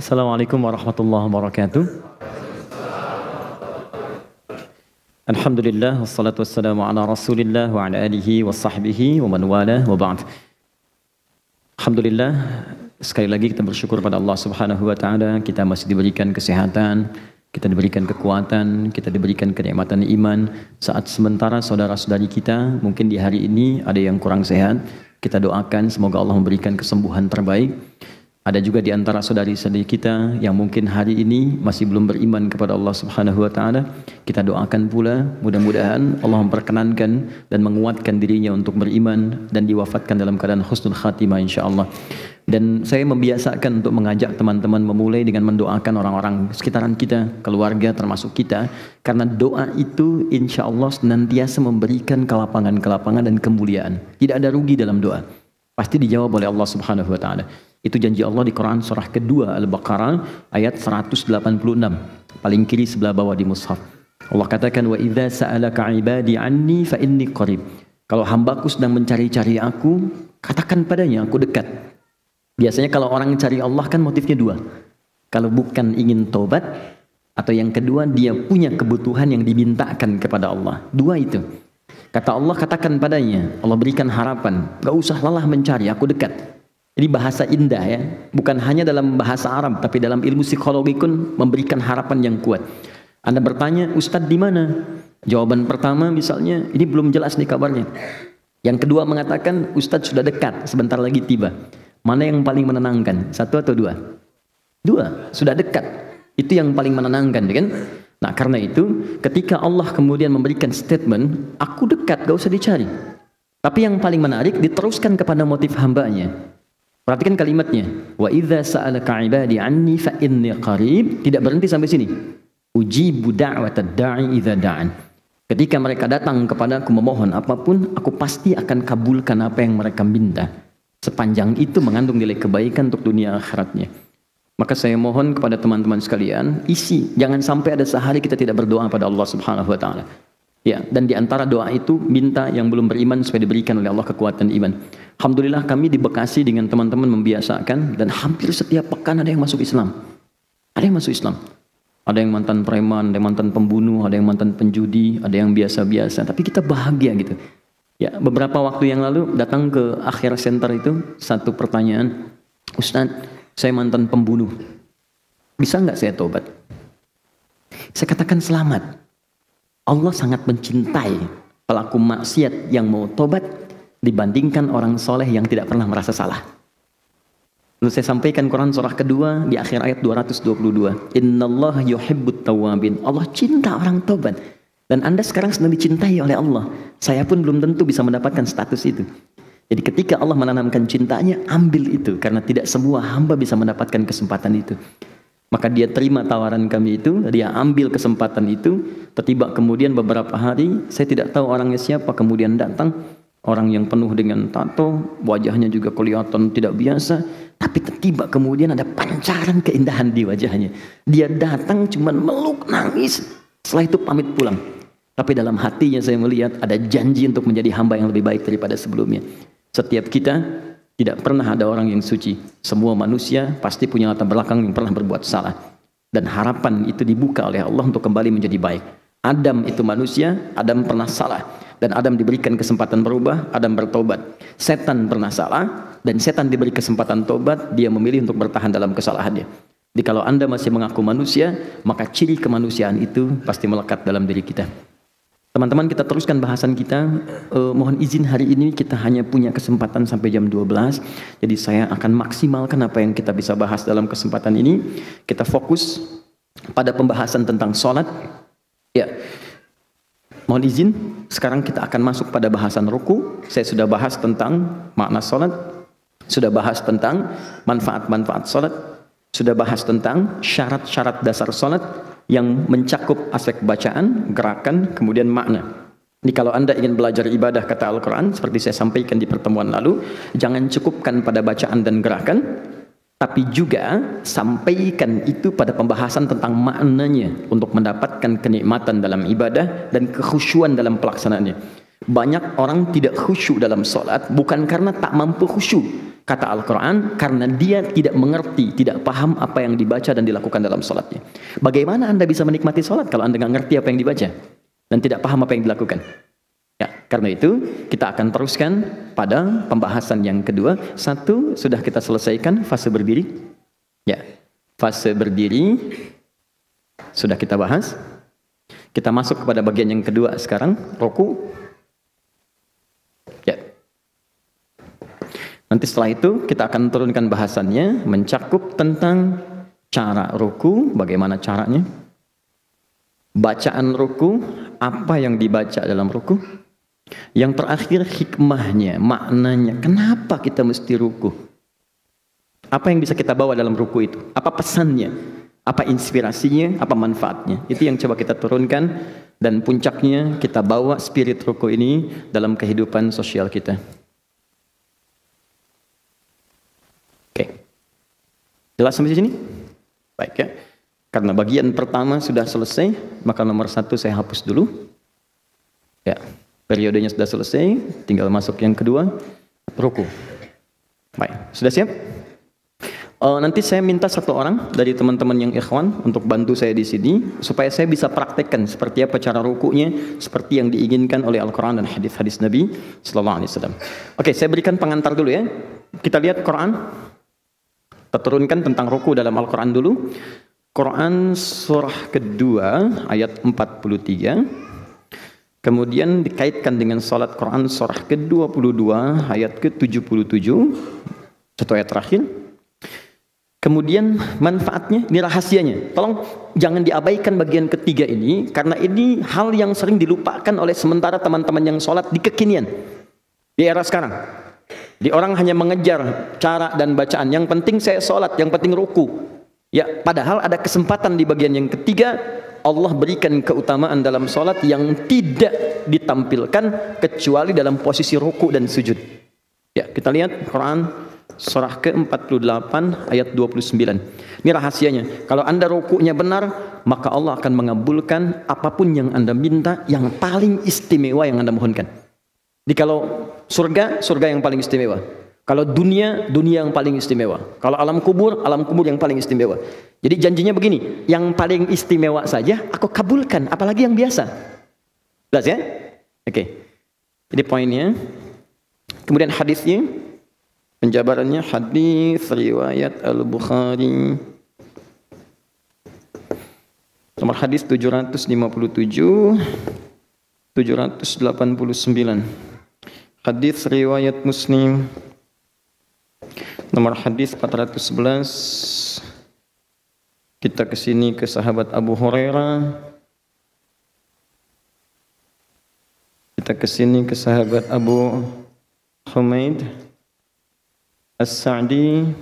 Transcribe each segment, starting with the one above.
Assalamualaikum warahmatullahi wabarakatuh. Alhamdulillah, wassalatu wassalamu ala rasulillah wa ala alihi wa sahbihi wa man wala wa ba'd. Alhamdulillah, sekali lagi kita bersyukur pada Allah Subhanahu wa taala, kita masih diberikan kesehatan, kita diberikan kekuatan, kita diberikan kenikmatan iman. Saat sementara saudara-saudari kita mungkin di hari ini ada yang kurang sehat, kita doakan semoga Allah memberikan kesembuhan terbaik. Ada juga di antara saudari-saudari kita yang mungkin hari ini masih belum beriman kepada Allah Subhanahu wa taala. Kita doakan pula mudah-mudahan Allah memperkenankan dan menguatkan dirinya untuk beriman dan diwafatkan dalam keadaan husnul khatimah insyaallah. Dan saya membiasakan untuk mengajak teman-teman memulai dengan mendoakan orang-orang sekitaran kita, keluarga termasuk kita, karena doa itu insyaallah senantiasa memberikan kelapangan-kelapangan dan kemuliaan. Tidak ada rugi dalam doa. Pasti dijawab oleh Allah Subhanahu wa taala. Itu janji Allah di Quran surah kedua Al-Baqarah ayat 186, paling kiri sebelah bawah di mushaf. Allah katakan, wa idza sa'alaka 'ibadi 'anni fa inni qarib. Kalau hambaku sedang mencari-cari aku, katakan padanya aku dekat. Biasanya kalau orang cari Allah kan motifnya dua. Kalau bukan ingin tobat, atau yang kedua dia punya kebutuhan yang dimintakan kepada Allah. Dua itu. Kata Allah, katakan padanya, Allah berikan harapan, gak usah lelah mencari, aku dekat. Jadi bahasa indah ya, bukan hanya dalam bahasa Arab, tapi dalam ilmu psikologi pun memberikan harapan yang kuat. Anda bertanya, Ustadz di mana? Jawaban pertama misalnya, ini belum jelas nih kabarnya. Yang kedua mengatakan, Ustadz sudah dekat, sebentar lagi tiba. Mana yang paling menenangkan? Satu atau dua? Dua, sudah dekat. Itu yang paling menenangkan, kan? Nah karena itu, ketika Allah kemudian memberikan statement, aku dekat, gak usah dicari. Tapi yang paling menarik, diteruskan kepada motif hambanya. Perhatikan kalimatnya, wa idza sa'alaka 'ibadi 'anni fa inni qarib. Tidak berhenti sampai sini. Ujibu da'watad da'i idza da'an. Ketika mereka datang kepadaku memohon apapun, aku pasti akan kabulkan apa yang mereka minta. Sepanjang itu mengandung nilai kebaikan untuk dunia akhiratnya. Maka saya mohon kepada teman-teman sekalian, jangan sampai ada sehari kita tidak berdoa pada Allah Subhanahu wa taala. Ya, dan di antara doa itu minta yang belum beriman supaya diberikan oleh Allah kekuatan iman. Alhamdulillah kami di Bekasi dengan teman-teman membiasakan, dan hampir setiap pekan ada yang masuk Islam. Ada yang masuk Islam. Ada yang mantan preman, ada yang mantan pembunuh, ada yang mantan penjudi, ada yang biasa-biasa. Tapi kita bahagia gitu. Ya, beberapa waktu yang lalu datang ke Akhir Center itu satu pertanyaan, Ustadz, saya mantan pembunuh. Bisa nggak saya tobat? Saya katakan selamat. Allah sangat mencintai pelaku maksiat yang mau tobat dibandingkan orang soleh yang tidak pernah merasa salah. Lalu saya sampaikan Quran surah kedua di akhir ayat 222. Innallaha yuhibbut tawwabin. Allah cinta orang tobat. Dan Anda sekarang sedang dicintai oleh Allah. Saya pun belum tentu bisa mendapatkan status itu. Jadi ketika Allah menanamkan cintanya, ambil itu. Karena tidak semua hamba bisa mendapatkan kesempatan itu. Maka dia terima tawaran kami itu, dia ambil kesempatan itu. Tiba kemudian beberapa hari, saya tidak tahu orangnya siapa, kemudian datang orang yang penuh dengan tato, wajahnya juga kelihatan tidak biasa, tapi tiba kemudian ada pancaran keindahan di wajahnya. Dia datang cuman meluk, nangis, setelah itu pamit pulang. Tapi dalam hatinya saya melihat ada janji untuk menjadi hamba yang lebih baik daripada sebelumnya. Setiap kita tidak pernah ada orang yang suci. Semua manusia pasti punya latar belakang yang pernah berbuat salah. Dan harapan itu dibuka oleh Allah untuk kembali menjadi baik. Adam itu manusia, Adam pernah salah. Dan Adam diberikan kesempatan berubah, Adam bertobat. Setan pernah salah, dan setan diberi kesempatan tobat, dia memilih untuk bertahan dalam kesalahannya. Jadi kalau Anda masih mengaku manusia, maka ciri kemanusiaan itu pasti melekat dalam diri kita. Teman-teman, kita teruskan bahasan kita. Mohon izin hari ini kita hanya punya kesempatan sampai jam 12. Jadi saya akan maksimalkan apa yang kita bisa bahas dalam kesempatan ini. Kita fokus pada pembahasan tentang sholat. Ya, mohon izin. Sekarang kita akan masuk pada bahasan ruku. Saya sudah bahas tentang makna sholat. Sudah bahas tentang manfaat-manfaat sholat. Sudah bahas tentang syarat-syarat dasar sholat yang mencakup aspek bacaan, gerakan, kemudian makna. Jadi kalau Anda ingin belajar ibadah kata Al-Quran, seperti saya sampaikan di pertemuan lalu, jangan cukupkan pada bacaan dan gerakan, tapi juga sampaikan itu pada pembahasan tentang maknanya untuk mendapatkan kenikmatan dalam ibadah dan kekhusyuan dalam pelaksanaannya. Banyak orang tidak khusyuk dalam sholat bukan karena tak mampu khusyuk. kata Al-Quran, karena dia tidak mengerti, tidak paham apa yang dibaca dan dilakukan dalam sholatnya. Bagaimana Anda bisa menikmati sholat kalau Anda nggak ngerti apa yang dibaca dan tidak paham apa yang dilakukan? Ya, karena itu kita akan teruskan pada pembahasan yang kedua. Satu, sudah kita selesaikan fase berdiri. Ya, fase berdiri sudah kita bahas. Kita masuk kepada bagian yang kedua sekarang, ruku. Ya. Nanti setelah itu kita akan turunkan bahasannya, mencakup tentang cara ruku, bagaimana caranya, bacaan ruku, apa yang dibaca dalam ruku, yang terakhir hikmahnya, maknanya, kenapa kita mesti ruku, apa yang bisa kita bawa dalam ruku itu, apa pesannya, apa inspirasinya, apa manfaatnya. Itu yang coba kita turunkan, dan puncaknya kita bawa spirit ruku ini dalam kehidupan sosial kita. Jelas sampai sini? Baik ya. Karena bagian pertama sudah selesai, maka nomor 1 saya hapus dulu. Ya, periodenya sudah selesai, tinggal masuk yang kedua, ruku. Baik, sudah siap? Nanti saya minta satu orang dari teman-teman yang ikhwan untuk bantu saya di sini, supaya saya bisa praktekkan seperti apa cara rukunya, seperti yang diinginkan oleh Al-Quran dan hadis-hadis Nabi Sallallahu Alaihi Wasallam. Oke, saya berikan pengantar dulu ya. Kita lihat Quran. Kita turunkan tentang ruku dalam Al-Quran dulu. Quran surah kedua ayat 43. Kemudian dikaitkan dengan salat Quran surah ke-22 ayat ke-77. Satu ayat terakhir. Kemudian manfaatnya, ini rahasianya. Tolong jangan diabaikan bagian ketiga ini, karena ini hal yang sering dilupakan oleh sementara teman-teman yang salat di kekinian. Di era sekarang. Di orang hanya mengejar cara dan bacaan. Yang penting saya sholat, yang penting ruku. Ya, padahal ada kesempatan di bagian yang ketiga. Allah berikan keutamaan dalam sholat yang tidak ditampilkan kecuali dalam posisi ruku dan sujud. Ya, kita lihat Quran surah ke-48 ayat 29. Ini rahasianya. Kalau Anda rukunya benar, maka Allah akan mengabulkan apapun yang Anda minta, yang paling istimewa yang Anda mohonkan. Jadi kalau surga, surga yang paling istimewa. Kalau dunia, dunia yang paling istimewa. Kalau alam kubur yang paling istimewa. Jadi janjinya begini, yang paling istimewa saja aku kabulkan, apalagi yang biasa. Jelas ya? Oke. Jadi poinnya. Kemudian hadisnya, penjabarannya hadis riwayat Al-Bukhari. Nomor hadis 757, 789. Hadis riwayat Muslim nomor hadis 411. Kita kesini ke sahabat Abu Hurairah. Kita kesini ke sahabat Abu Humaid As-Sa'di.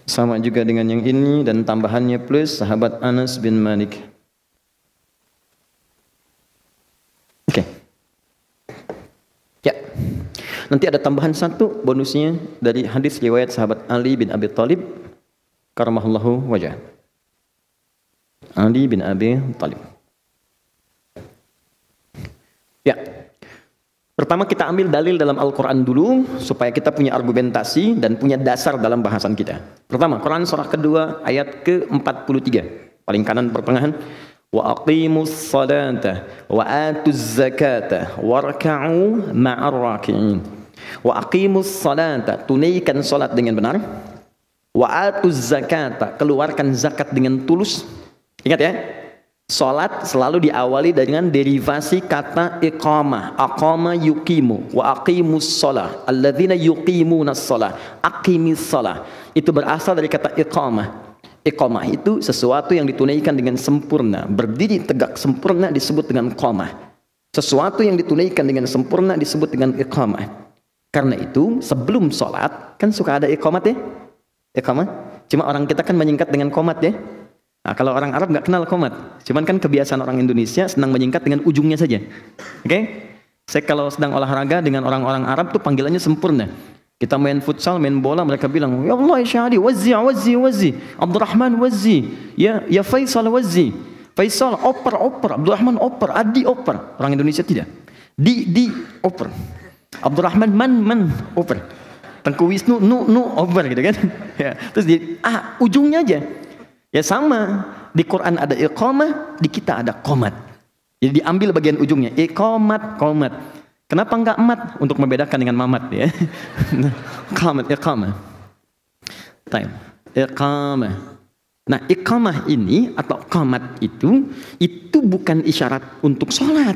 Sama juga dengan yang ini dan tambahannya plus sahabat Anas bin Malik. Nanti ada tambahan satu bonusnya dari hadis riwayat sahabat Ali bin Abi Thalib karamallahu wajah. Ali bin Abi Thalib. Ya. Pertama kita ambil dalil dalam Al-Quran dulu supaya kita punya argumentasi dan punya dasar dalam bahasan kita. Pertama, Quran surah kedua ayat ke-43. Paling kanan pertengahan. Wa aqimus salata wa atuz zakata warka'u ma'ar raki'in. Wa aqimus salata, tunaikan salat dengan benar. Wa atuz zakata, keluarkan zakat dengan tulus. Ingat ya, salat selalu diawali dengan derivasi kata iqamah. Aqama yuqimu wa aqimus salah. Alladzina yuqimunas salah. Aqimis salah. Itu berasal dari kata iqamah. Iqamah itu sesuatu yang ditunaikan dengan sempurna. Berdiri tegak sempurna disebut dengan qamah. Sesuatu yang ditunaikan dengan sempurna disebut dengan iqamah. Karena itu sebelum sholat kan suka ada iqamat ya. Iqamah. Cuma orang kita kan menyingkat dengan qomat ya. Nah, kalau orang Arab nggak kenal qomat. Cuman kan kebiasaan orang Indonesia senang menyingkat dengan ujungnya saja. Oke? Saya kalau sedang olahraga dengan orang-orang Arab tuh panggilannya sempurna. Kita main futsal, main bola, mereka bilang, ya Allah ya Syahdi, wazzi, wazzi, wazzi, Abdurrahman wazzi, ya Faisal wazzi, Faisal oper, Abdurrahman oper, Adi oper. Orang Indonesia tidak. Di oper. Abdurrahman man over. Tengku Wisnu nu over gitu kan. Ya, terus ujungnya aja. Ya sama, di Quran ada iqamah, di kita ada qomat. Jadi diambil bagian ujungnya, iqamat, qomat. Kenapa enggak mat? Untuk membedakan dengan mamat ya. Qomat, iqamah. Time. Iqamah. Nah, iqamah ini atau qomat itu bukan isyarat untuk sholat.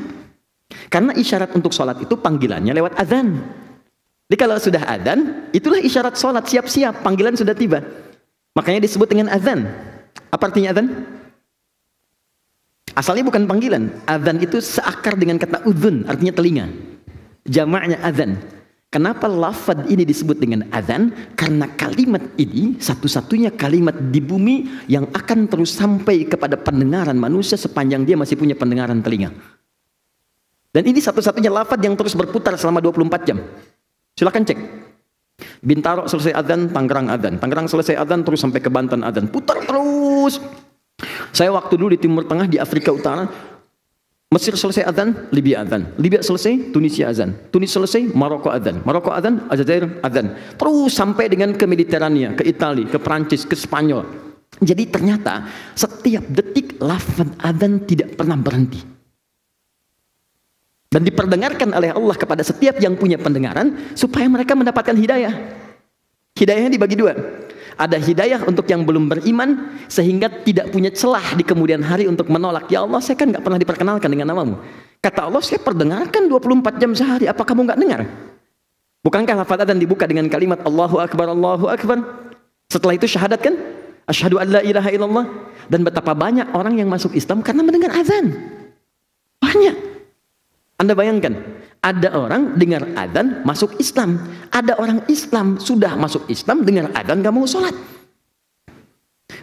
Karena isyarat untuk sholat itu panggilannya lewat azan. Jadi kalau sudah azan, itulah isyarat sholat, siap-siap, panggilan sudah tiba. Makanya disebut dengan azan. Apa artinya azan? Asalnya bukan panggilan. Azan itu seakar dengan kata udhun, artinya telinga. Jamaknya azan. Kenapa lafaz ini disebut dengan azan? Karena kalimat ini satu-satunya kalimat di bumi yang akan terus sampai kepada pendengaran manusia sepanjang dia masih punya pendengaran telinga. Dan ini satu-satunya lafaz yang terus berputar selama 24 jam. Silakan cek. Bintaro selesai azan, Tangerang azan. Tangerang selesai azan, terus sampai ke Banten azan. Putar terus. Saya waktu dulu di Timur Tengah, di Afrika Utara, Mesir selesai azan, Libya azan. Libya selesai, Tunisia azan. Tunis selesai, Maroko azan. Maroko azan, Aljazair azan. Terus sampai dengan ke Mediterania, ke Italia, ke Prancis, ke Spanyol. Jadi ternyata setiap detik lafaz azan tidak pernah berhenti. Dan diperdengarkan oleh Allah kepada setiap yang punya pendengaran supaya mereka mendapatkan hidayah. Hidayahnya dibagi dua. Ada hidayah untuk yang belum beriman sehingga tidak punya celah di kemudian hari untuk menolak. Ya Allah, saya kan nggak pernah diperkenalkan dengan namamu. Kata Allah, saya perdengarkan 24 jam sehari. Apa kamu nggak dengar? Bukankah lafaz adzan dibuka dengan kalimat Allahu Akbar, Allahu Akbar? Setelah itu syahadat kan? Asyhadu an la ilaha illallah. Dan betapa banyak orang yang masuk Islam karena mendengar azan. Banyak. Anda bayangkan, ada orang dengar adzan masuk Islam. Ada orang Islam sudah masuk Islam dengar adzan gak mau sholat.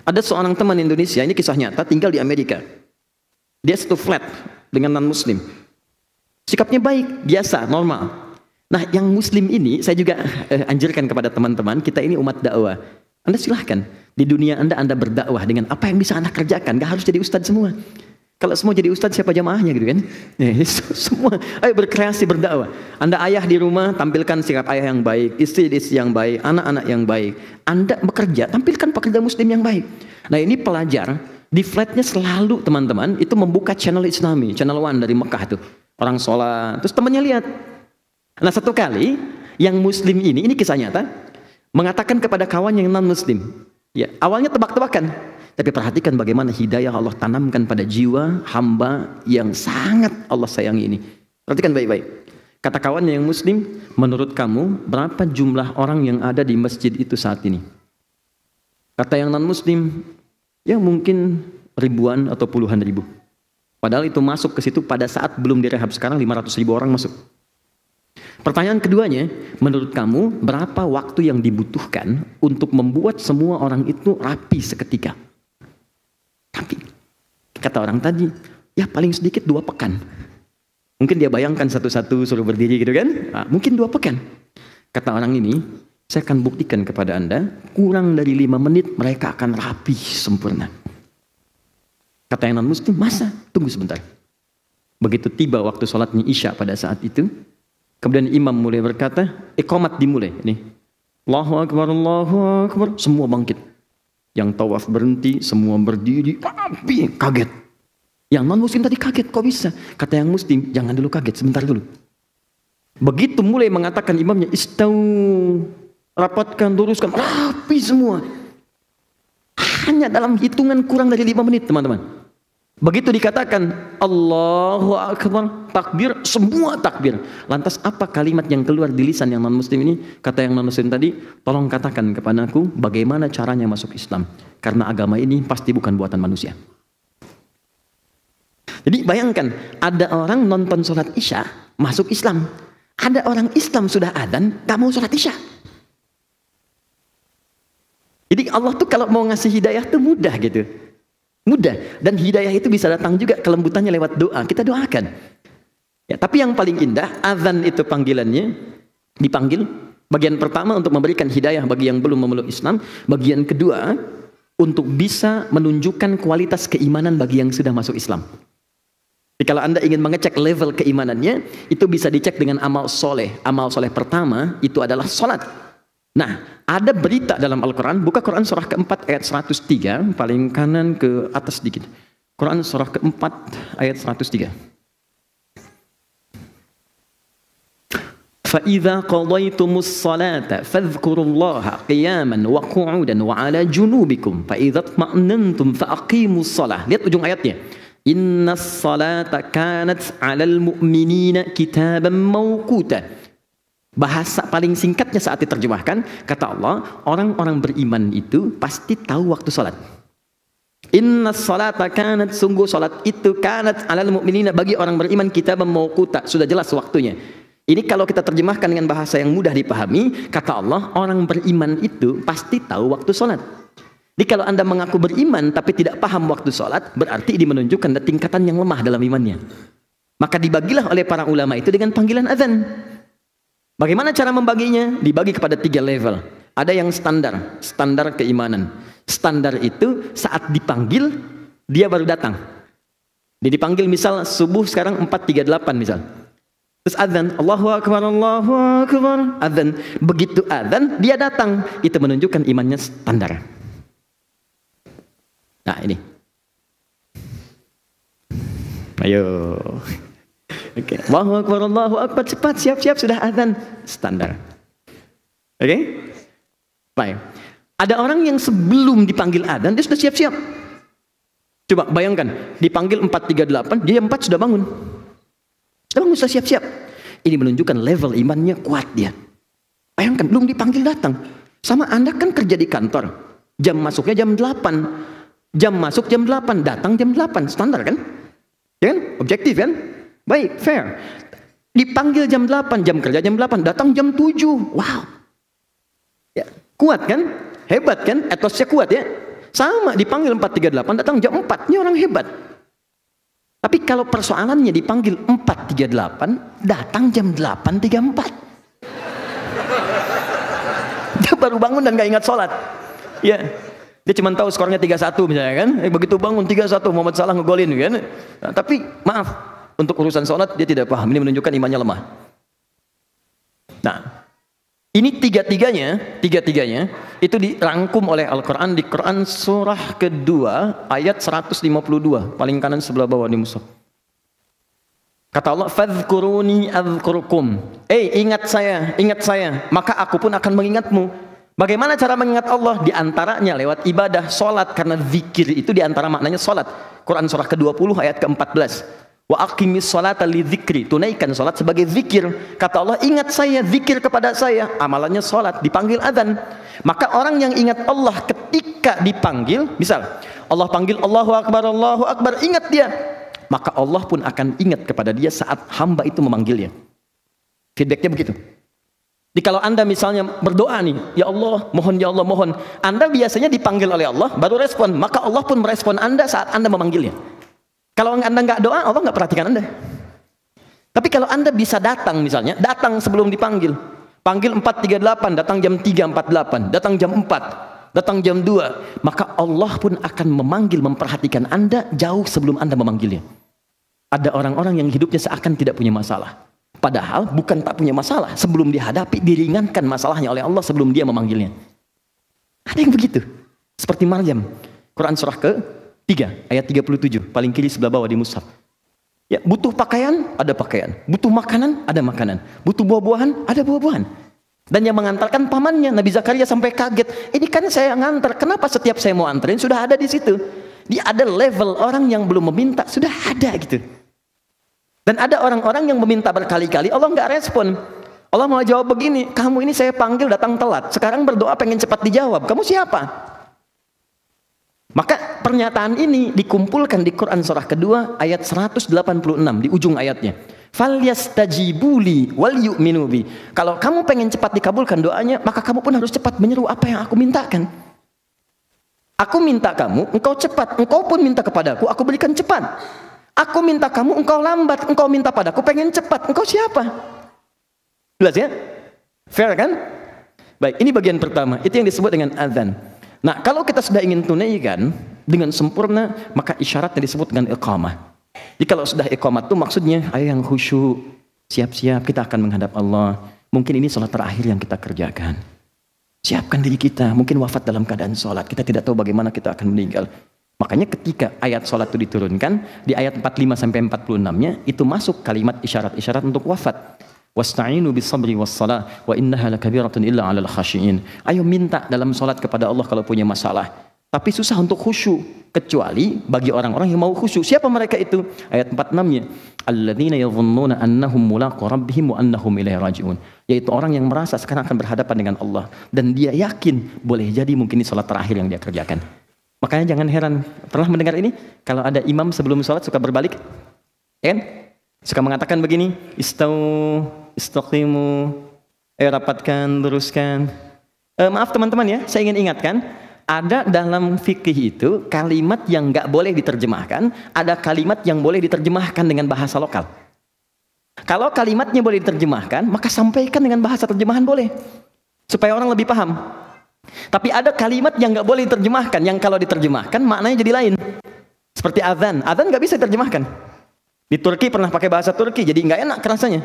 Ada seorang teman Indonesia, ini kisah nyata, tinggal di Amerika. Dia satu flat dengan non-muslim. Sikapnya baik, biasa, normal. Nah, yang muslim ini saya juga anjurkan kepada teman-teman, kita ini umat dakwah. Anda silahkan, di dunia Anda berdakwah dengan apa yang bisa Anda kerjakan. Gak harus jadi ustadz semua. Kalau semua jadi ustadz, siapa jamaahnya gitu kan? Semua, ayo berkreasi, berdakwah. Anda ayah di rumah, tampilkan sikap ayah yang baik, istri yang baik, anak-anak yang baik. Anda bekerja, tampilkan pekerja muslim yang baik. Nah, ini pelajar, di flatnya selalu teman-teman, itu membuka channel Islami, channel One dari Mekah tuh. Orang sholat, terus temannya lihat. Nah, satu kali, yang muslim ini kisah nyata, mengatakan kepada kawan yang non-muslim. Ya, awalnya tebak-tebakan. Tapi perhatikan bagaimana hidayah Allah tanamkan pada jiwa hamba yang sangat Allah sayangi ini. Perhatikan baik-baik. Kata kawannya yang muslim, menurut kamu berapa jumlah orang yang ada di masjid itu saat ini? Kata yang non-muslim, ya mungkin ribuan atau puluhan ribu. Padahal itu masuk ke situ pada saat belum direhab. Sekarang 500 ribu orang masuk. Pertanyaan keduanya, menurut kamu berapa waktu yang dibutuhkan untuk membuat semua orang itu rapi seketika? Tapi kata orang tadi, ya paling sedikit 2 pekan. Mungkin dia bayangkan satu-satu suruh berdiri gitu kan? Nah, mungkin 2 pekan. Kata orang ini, saya akan buktikan kepada Anda, kurang dari 5 menit mereka akan rapi sempurna. Kata yang non-muslim, masa? Tunggu sebentar. Begitu tiba waktu sholatnya Isya pada saat itu, kemudian imam mulai berkata, iqamat dimulai. Ini, Allahu Akbar, Allahu Akbar, semua bangkit. Yang tawaf berhenti, semua berdiri, rapi, kaget. Yang non-muslim tadi kaget, kok bisa? Kata yang muslim, jangan dulu kaget, sebentar dulu. Begitu mulai mengatakan imamnya, istau, rapatkan, luruskan, rapi semua. Hanya dalam hitungan kurang dari 5 menit, teman-teman. Begitu dikatakan, Allahu Akbar, takbir, semua takbir. Lantas apa kalimat yang keluar di lisan yang non-muslim ini? Kata yang non-muslim tadi, tolong katakan kepadaku bagaimana caranya masuk Islam. Karena agama ini pasti bukan buatan manusia. Jadi bayangkan, ada orang nonton sholat Isya, masuk Islam. Ada orang Islam sudah adzan, gak mau sholat Isya. Jadi Allah tuh kalau mau ngasih hidayah tuh mudah gitu. Mudah. Dan hidayah itu bisa datang juga kelembutannya lewat doa. Kita doakan. Ya, tapi yang paling indah, azan itu panggilannya, dipanggil. Bagian pertama untuk memberikan hidayah bagi yang belum memeluk Islam. Bagian kedua, untuk bisa menunjukkan kualitas keimanan bagi yang sudah masuk Islam. Jadi kalau Anda ingin mengecek level keimanannya, itu bisa dicek dengan amal soleh. Amal soleh pertama itu adalah salat. Nah, ada berita dalam Al-Quran, buka Quran surah keempat ayat 103, paling kanan ke atas sedikit. Quran surah keempat ayat 103. فَإِذَا قَضَيْتُمُ الصَّلَاةَ فَاذْكُرُوا اللَّهَ قِيَامًا وَقُعُودًا وَعَلَى جُنُوبِكُمْ فَإِذَا اطْمَأْنَنْتُمْ فَأَقِيمُوا الصَّلَاةَ. Lihat ujung ayatnya. Inna salata kanat 'alal mu'minina kitaban mawquta. Bahasa paling singkatnya saat diterjemahkan, kata Allah, orang-orang beriman itu pasti tahu waktu salat. Inna salata kanat, sungguh salat itu kanat 'alal mu'minina, bagi orang beriman kitaban mawquta, sudah jelas waktunya. Ini kalau kita terjemahkan dengan bahasa yang mudah dipahami, kata Allah, orang beriman itu pasti tahu waktu salat. Jadi kalau Anda mengaku beriman tapi tidak paham waktu sholat, berarti ini menunjukkan tingkatan yang lemah dalam imannya. Maka dibagilah oleh para ulama itu dengan panggilan azan. Bagaimana cara membaginya? Dibagi kepada 3 level. Ada yang standar, standar keimanan. Standar itu saat dipanggil, dia baru datang. Dia dipanggil misal subuh sekarang 4.38 misal. Terus azan, Allahu Akbar, Allahu Akbar, azan. Begitu azan, dia datang. Itu menunjukkan imannya standar. Nah ini. Ayo. Oke. Allahu Akbar, Allahu Akbar, cepat, siap-siap, sudah azan. Standar. Oke? Baik. Ada orang yang sebelum dipanggil azan, dia sudah siap-siap. Coba bayangkan, dipanggil 4.38, dia 4 sudah bangun. Sudah bangun, sudah siap-siap. Ini menunjukkan level imannya kuat dia. Bayangkan, belum dipanggil datang. Sama Anda kan kerja di kantor. Jam masuknya jam 8. Jam masuk jam 8, datang jam 8. Standar kan? Ya kan? Objektif kan? Baik, fair. Dipanggil jam 8, jam kerja jam 8, datang jam 7. Wow. Ya, kuat kan? Hebat kan? Etosnya kuat ya? Sama, dipanggil 4.38, datang jam 4. Ini orang hebat. Tapi kalau persoalannya dipanggil 4.38, datang jam 8.34. Dia baru bangun dan gak ingat sholat. Ya. Dia cuma tahu skornya 3-1 misalnya kan. Begitu bangun 3-1, Muhammad Salah ngegolin kan. Nah, tapi maaf, untuk urusan sholat dia tidak paham. Ini menunjukkan imannya lemah. Nah, ini tiga-tiganya itu dirangkum oleh Al-Quran di Quran surah kedua ayat 152, paling kanan sebelah bawah di mushaf. Kata Allah, fadhkuruni adzkurkum. Ingat saya, maka aku pun akan mengingatmu. Bagaimana cara mengingat Allah? Di antaranya lewat ibadah, sholat. Karena zikir itu di antara maknanya sholat. Quran surah ke-20 ayat ke-14. Wa aqimis sholata li dzikri. Tunaikan sholat sebagai zikir. Kata Allah, ingat saya, zikir kepada saya. Amalannya sholat, dipanggil adzan. Maka orang yang ingat Allah ketika dipanggil, misal Allah panggil Allahu Akbar, ingat dia. Maka Allah pun akan ingat kepada dia saat hamba itu memanggilnya. Feedbacknya begitu. Jadi kalau Anda misalnya berdoa nih, ya Allah, mohon. Anda biasanya dipanggil oleh Allah, baru respon. Maka Allah pun merespon Anda saat Anda memanggilnya. Kalau Anda nggak doa, Allah nggak perhatikan Anda. Tapi kalau Anda bisa datang misalnya, datang sebelum dipanggil. Panggil 4.38, datang jam 3.48, datang jam 4, datang jam 2. Maka Allah pun akan memanggil, memperhatikan Anda jauh sebelum Anda memanggilnya. Ada orang-orang yang hidupnya seakan tidak punya masalah. Padahal bukan tak punya masalah, sebelum dihadapi diringankan masalahnya oleh Allah sebelum dia memanggilnya. Ada yang begitu. Seperti Maryam. Quran surah ke-3 ayat 37, paling kiri sebelah bawah di mushaf. Ya, butuh pakaian, ada pakaian. Butuh makanan, ada makanan. Butuh buah-buahan, ada buah-buahan. Dan yang mengantarkan pamannya, Nabi Zakaria sampai kaget. Ini kan saya ngantar, kenapa setiap saya mau anterin sudah ada di situ? Dia ada level orang yang belum meminta, sudah ada gitu. Dan ada orang-orang yang meminta berkali-kali, Allah nggak respon. Allah mau jawab begini, kamu ini saya panggil datang telat. Sekarang berdoa pengen cepat dijawab. Kamu siapa? Maka pernyataan ini dikumpulkan di Quran surah kedua ayat 186 di ujung ayatnya. Falyastajibuli wal yu'minu bi. Kalau kamu pengen cepat dikabulkan doanya, maka kamu pun harus cepat menyeru apa yang aku mintakan. Aku minta kamu, engkau cepat. Engkau pun minta kepadaku, aku berikan cepat. Aku minta kamu, engkau lambat. Engkau minta padaku, pengen cepat. Engkau siapa? Jelas ya? Fair kan? Baik, ini bagian pertama. Itu yang disebut dengan azan. Nah, kalau kita sudah ingin tunaikan dengan sempurna, maka isyaratnya disebut dengan iqamah. Jadi kalau sudah iqamat tuh maksudnya, ayo yang khusyuk, siap-siap kita akan menghadap Allah. Mungkin ini sholat terakhir yang kita kerjakan. Siapkan diri kita, mungkin wafat dalam keadaan sholat. Kita tidak tahu bagaimana kita akan meninggal. Makanya ketika ayat sholat itu diturunkan, di ayat 45 sampai 46-nya, itu masuk kalimat isyarat-isyarat untuk wafat. Wasta'inu bis-sabri was-salah wa innaha lakabiratun illa 'alal khashiyin. Ayo minta dalam sholat kepada Allah kalau punya masalah. Tapi susah untuk khusyuk, kecuali bagi orang-orang yang mau khusyuk. Siapa mereka itu? Ayat 46-nya. Alladzina yadhunnuna annahum mulaqu rabbihim wa annahum ilaihi raji'un. Yaitu orang yang merasa sekarang akan berhadapan dengan Allah dan dia yakin boleh jadi mungkin ini salat terakhir yang dia kerjakan. Makanya jangan heran, pernah mendengar ini? Kalau ada imam sebelum salat suka berbalik, ya kan? Suka mengatakan begini, istaqimu, rapatkan, luruskan. Maaf teman-teman ya, saya ingin ingatkan, ada dalam fikih itu kalimat yang nggak boleh diterjemahkan, ada kalimat yang boleh diterjemahkan dengan bahasa lokal. Kalau kalimatnya boleh diterjemahkan, maka sampaikan dengan bahasa terjemahan boleh, supaya orang lebih paham. Tapi ada kalimat yang nggak boleh diterjemahkan, yang kalau diterjemahkan maknanya jadi lain. Seperti azan, azan nggak bisa diterjemahkan. Di Turki pernah pakai bahasa Turki, jadi nggak enak rasanya.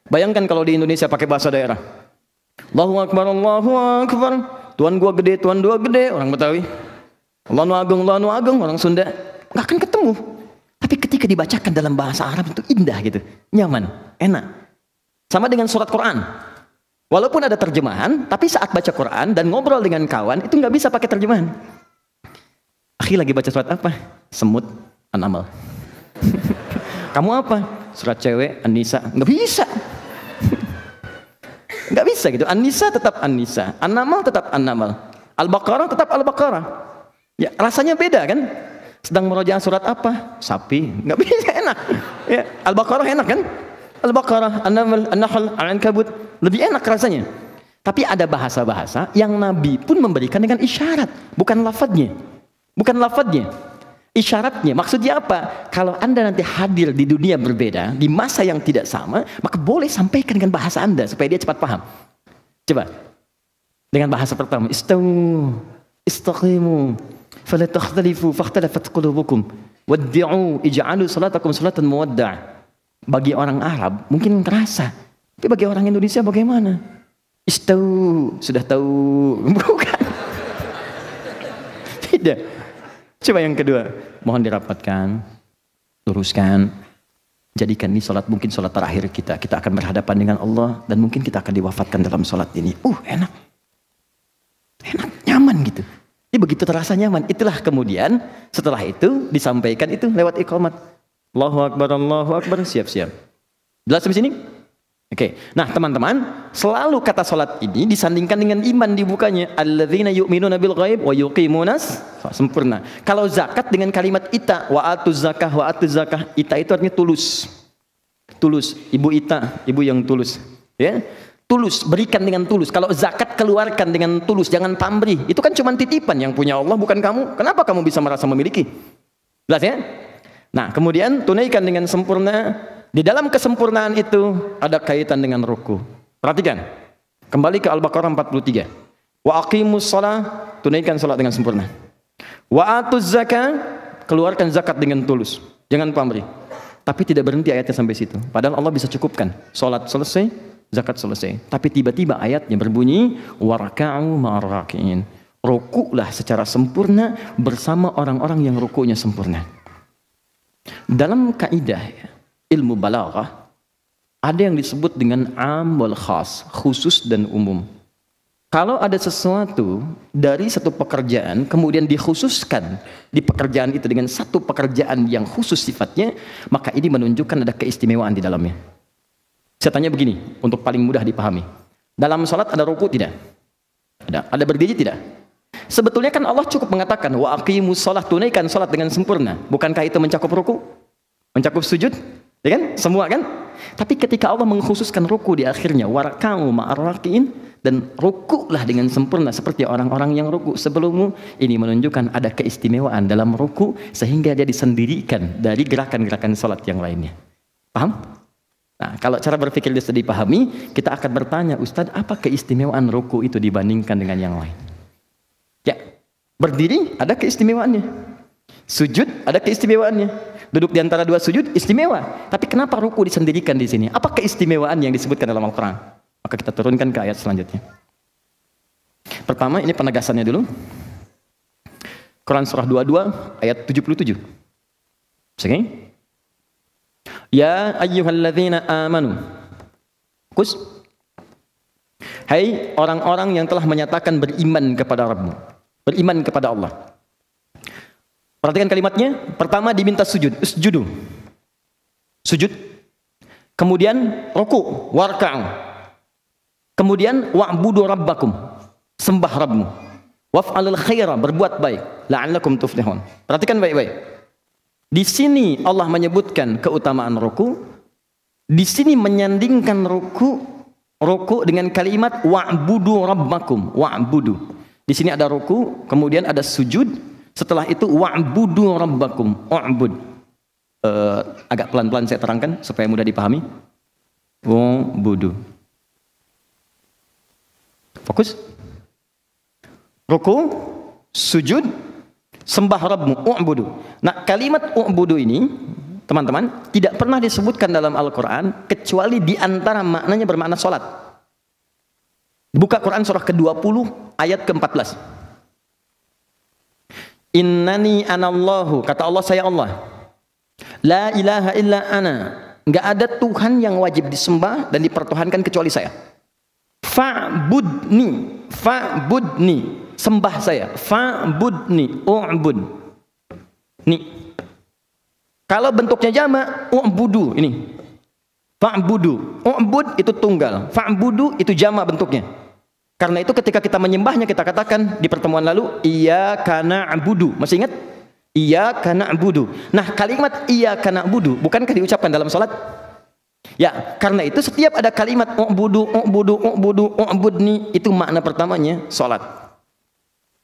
Bayangkan kalau di Indonesia pakai bahasa daerah. Allahu Akbar, Allahu Akbar. Tuan gua gede, Tuan dua gede, orang Betawi. Allahu Agung, orang Sunda. Nggak akan ketemu. Tapi ketika dibacakan dalam bahasa Arab itu indah gitu, nyaman, enak. Sama dengan surat Quran. Walaupun ada terjemahan, tapi saat baca Quran dan ngobrol dengan kawan itu nggak bisa pakai terjemahan. Akhi lagi baca surat apa? Semut, An-Naml. Kamu apa? Surat cewek, An-Nisa. Nggak bisa. Nggak bisa gitu. An-Nisa tetap An-Nisa, An-Naml tetap An-Naml, Al-Baqarah tetap Al-Baqarah. Ya rasanya beda kan? Sedang merojaah surat apa? Sapi. Nggak bisa, enak. Ya, Al-Baqarah enak kan? Al-Baqarah, An-Naml, An-Nahl, Al-Ankabut lebih enak rasanya. Tapi ada bahasa-bahasa yang Nabi pun memberikan dengan isyarat, bukan lafadznya. Bukan lafadznya. Isyaratnya, maksudnya apa? Kalau Anda nanti hadir di dunia berbeda, di masa yang tidak sama, maka boleh sampaikan dengan bahasa Anda supaya dia cepat paham. Coba. Dengan bahasa pertama, istaqimu, fala takhtalifu, fakhtalafat qulubukum, waddi'u, ij'alu salatakum salatan muwadda'. Bagi orang Arab mungkin terasa, tapi bagi orang Indonesia bagaimana? Sudah tahu, bukan? Tidak. Coba yang kedua, mohon dirapatkan, luruskan, jadikan ini sholat mungkin sholat terakhir kita. Kita akan berhadapan dengan Allah dan mungkin kita akan diwafatkan dalam sholat ini. Enak, nyaman gitu. Jadi begitu terasa nyaman, itulah kemudian setelah itu disampaikan itu lewat iqamat. Allahu Akbar, siap-siap. Jelas sampai sini? Oke. Nah, teman-teman, selalu kata salat ini disandingkan dengan iman dibukanya. Alladzina yu'minuna bil ghaib wa yuqimunas sempurna. Kalau zakat dengan kalimat ita, wa atuz zakah. Ita itu artinya tulus. Tulus, Ibu Ita, ibu yang tulus, ya. Tulus, berikan dengan tulus. Kalau zakat keluarkan dengan tulus, jangan pamrih. Itu kan cuma titipan, yang punya Allah bukan kamu. Kenapa kamu bisa merasa memiliki? Jelas ya? Nah, kemudian tunaikan dengan sempurna. Di dalam kesempurnaan itu ada kaitan dengan ruku. Perhatikan. Kembali ke Al-Baqarah 43. Wa aqimus shalah, tunaikan salat dengan sempurna. Wa atuz zakah, keluarkan zakat dengan tulus. Jangan pamrih. Tapi tidak berhenti ayatnya sampai situ. Padahal Allah bisa cukupkan. Salat selesai, zakat selesai. Tapi tiba-tiba ayatnya berbunyi warka'u ma'ar raki'in. Ruku'lah secara sempurna bersama orang-orang yang ruku'nya sempurna. Dalam kaidah ilmu balaghah ada yang disebut dengan am wal khas, khusus dan umum. Kalau ada sesuatu dari satu pekerjaan kemudian dikhususkan di pekerjaan itu dengan satu pekerjaan yang khusus sifatnya, maka ini menunjukkan ada keistimewaan di dalamnya. Saya tanya begini untuk paling mudah dipahami. Dalam salat ada ruku tidak? Ada berdiri tidak? Sebetulnya kan Allah cukup mengatakan wa aqimus shalah, tunaikan salat dengan sempurna. Bukankah itu mencakup ruku? Mencakup sujud? Ya kan? Semua kan? Tapi ketika Allah mengkhususkan ruku di akhirnya, warka'u ma'ar raki'in, dan ruku'lah dengan sempurna seperti orang-orang yang ruku sebelummu, ini menunjukkan ada keistimewaan dalam ruku sehingga dia disendirikan dari gerakan-gerakan salat yang lainnya. Paham? Nah, kalau cara berpikir bisa dipahami, kita akan bertanya, Ustadz, apa keistimewaan ruku itu dibandingkan dengan yang lain? Ya, berdiri ada keistimewaannya. Sujud ada keistimewaannya. Duduk di antara dua sujud istimewa. Tapi kenapa ruku disendirikan di sini? Apa keistimewaan yang disebutkan dalam Al-Quran? Maka kita turunkan ke ayat selanjutnya. Pertama, ini penegasannya dulu. Quran surah 22 ayat 77. Oke? Ya ayyuhalladzina amanu. Kus. Hai orang-orang yang telah menyatakan beriman kepada Rabbmu. Beriman kepada Allah. Perhatikan kalimatnya. Pertama diminta sujud. Usjudu. Sujud. Kemudian ruku. Warka'u. Kemudian wa'budu rabbakum. Sembah Rabbmu. Waf'alul khaira. Berbuat baik. La'allakum tuflihun. Perhatikan baik-baik. Di sini Allah menyebutkan keutamaan ruku. Di sini menyandingkan ruku dengan kalimat wa'budu rabbakum. Wa'budu. Di sini ada ruku, kemudian ada sujud. Setelah itu wa'budu rabbakum. U'bud. Agak pelan-pelan saya terangkan supaya mudah dipahami. Wa'budu. Fokus. Ruku, sujud, sembah Rabbmu, u'budu. Nah, kalimat u'budu ini, teman-teman, tidak pernah disebutkan dalam Al-Quran kecuali di antara maknanya bermakna sholat. Buka Quran surah ke-20 ayat ke-14. Innani anallahu, kata Allah, saya Allah. La ilaha illa ana. Enggak ada Tuhan yang wajib disembah dan dipertuhankan kecuali saya. Fa'budni, fa'budni, sembah saya. Fa'budni, u'bud. Nih. Kalau bentuknya jamak, u'budu ini. Fa'budu. U'bud itu tunggal. Fa'budu itu jamak bentuknya. Karena itu ketika kita menyembahnya, kita katakan di pertemuan lalu, iyyaka na'budu. Masih ingat? Iyyaka na'budu. Nah, kalimat iyyaka na'budu bukankah diucapkan dalam salat? Ya, karena itu setiap ada kalimat u'budu, u'budu, u'budu, u'budni, itu makna pertamanya salat.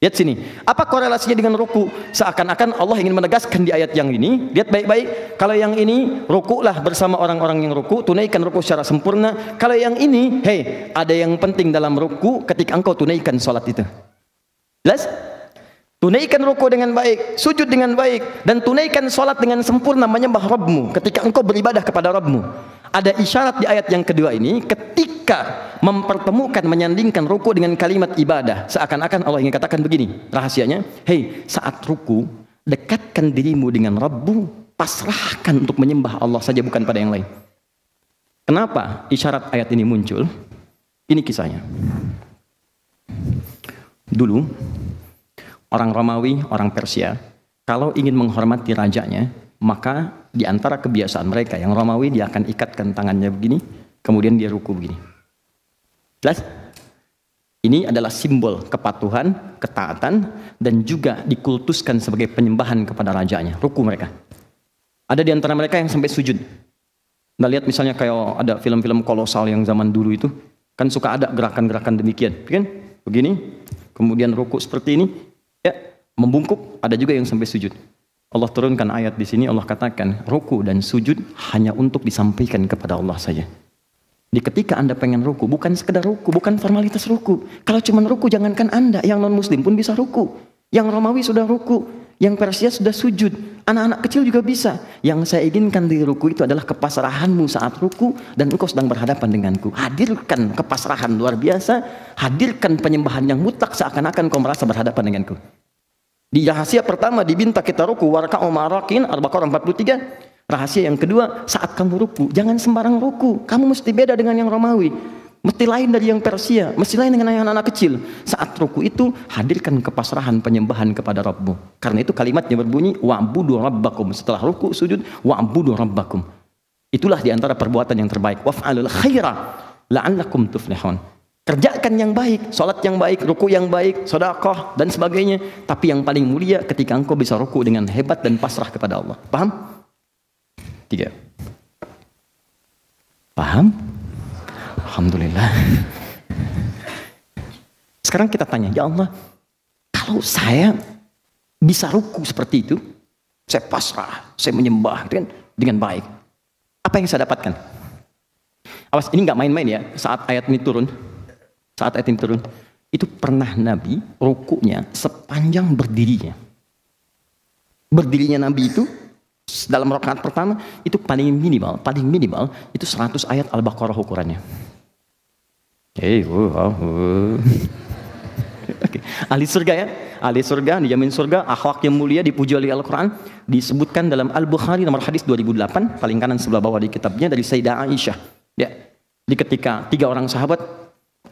Lihat sini, apa korelasinya dengan ruku? Seakan-akan Allah ingin menegaskan di ayat yang ini. Lihat baik-baik, kalau yang ini rukulah bersama orang-orang yang ruku, tunaikan ruku secara sempurna. Kalau yang ini, hei, ada yang penting dalam ruku ketika engkau tunaikan salat itu. Jelas? Tunaikan ruku dengan baik, sujud dengan baik, dan tunaikan salat dengan sempurna menyembah Rabbmu ketika engkau beribadah kepada Rabbmu. Ada isyarat di ayat yang kedua ini ketika mempertemukan, menyandingkan ruku dengan kalimat ibadah. Seakan-akan Allah ingin katakan begini, rahasianya, hei, saat ruku, dekatkan dirimu dengan Rabbu, pasrahkan untuk menyembah Allah saja, bukan pada yang lain. Kenapa isyarat ayat ini muncul? Ini kisahnya. Dulu, orang Romawi, orang Persia, kalau ingin menghormati rajanya, maka di antara kebiasaan mereka yang Romawi, dia akan ikatkan tangannya begini, kemudian dia ruku begini. Jelas? Ini adalah simbol kepatuhan, ketaatan, dan juga dikultuskan sebagai penyembahan kepada rajanya, ruku mereka. Ada di antara mereka yang sampai sujud. Nah, lihat misalnya kayak ada film-film kolosal yang zaman dulu itu, kan suka ada gerakan-gerakan demikian, kan? Begini, kemudian ruku seperti ini, ya, membungkuk, ada juga yang sampai sujud. Allah turunkan ayat di sini, Allah katakan ruku dan sujud hanya untuk disampaikan kepada Allah saja. Di ketika Anda pengen ruku, bukan sekedar ruku, bukan formalitas ruku. Kalau cuma ruku, jangankan Anda, yang non muslim pun bisa ruku. Yang Romawi sudah ruku, yang Persia sudah sujud, anak-anak kecil juga bisa. Yang saya inginkan di ruku itu adalah kepasrahanmu saat ruku dan engkau sedang berhadapan denganku. Hadirkan kepasrahan luar biasa, hadirkan penyembahan yang mutlak seakan-akan kau merasa berhadapan denganku. Di rahasia pertama diminta kita ruku, warka'u ma'arakin, Al-Baqarah 43. Rahasia yang kedua, saat kamu ruku, jangan sembarang ruku. Kamu mesti beda dengan yang Romawi. Mesti lain dari yang Persia, mesti lain dengan yang anak-anak kecil. Saat ruku itu, hadirkan kepasrahan penyembahan kepada Rabbmu. Karena itu kalimatnya berbunyi, wa'budu rabbakum. Setelah ruku, sujud, wa'budu rabbakum. Itulah diantara perbuatan yang terbaik. Waf'alul khaira, la'allakum tuflihun. Kerjakan yang baik, sholat yang baik, ruku yang baik, sedekah dan sebagainya. Tapi yang paling mulia ketika engkau bisa ruku dengan hebat dan pasrah kepada Allah. Paham? 3. Paham? Alhamdulillah. Sekarang kita tanya, ya Allah, kalau saya bisa ruku seperti itu, saya pasrah, saya menyembah dengan baik, apa yang saya dapatkan? Awas, ini nggak main-main ya. Saat ayat ini turun, itu pernah Nabi rukunya sepanjang berdirinya. Berdirinya Nabi itu dalam rakaat pertama itu paling minimal itu 100 ayat Al-Baqarah ukurannya. Oke. Ahli surga ya, ahli surga dijamin surga, akhlak yang mulia, dipuji oleh Al-Quran. Disebutkan dalam Al-Bukhari nomor hadis 2008, paling kanan sebelah bawah di kitabnya, dari Sayyidah Aisyah. Ya, di ketika 3 orang sahabat,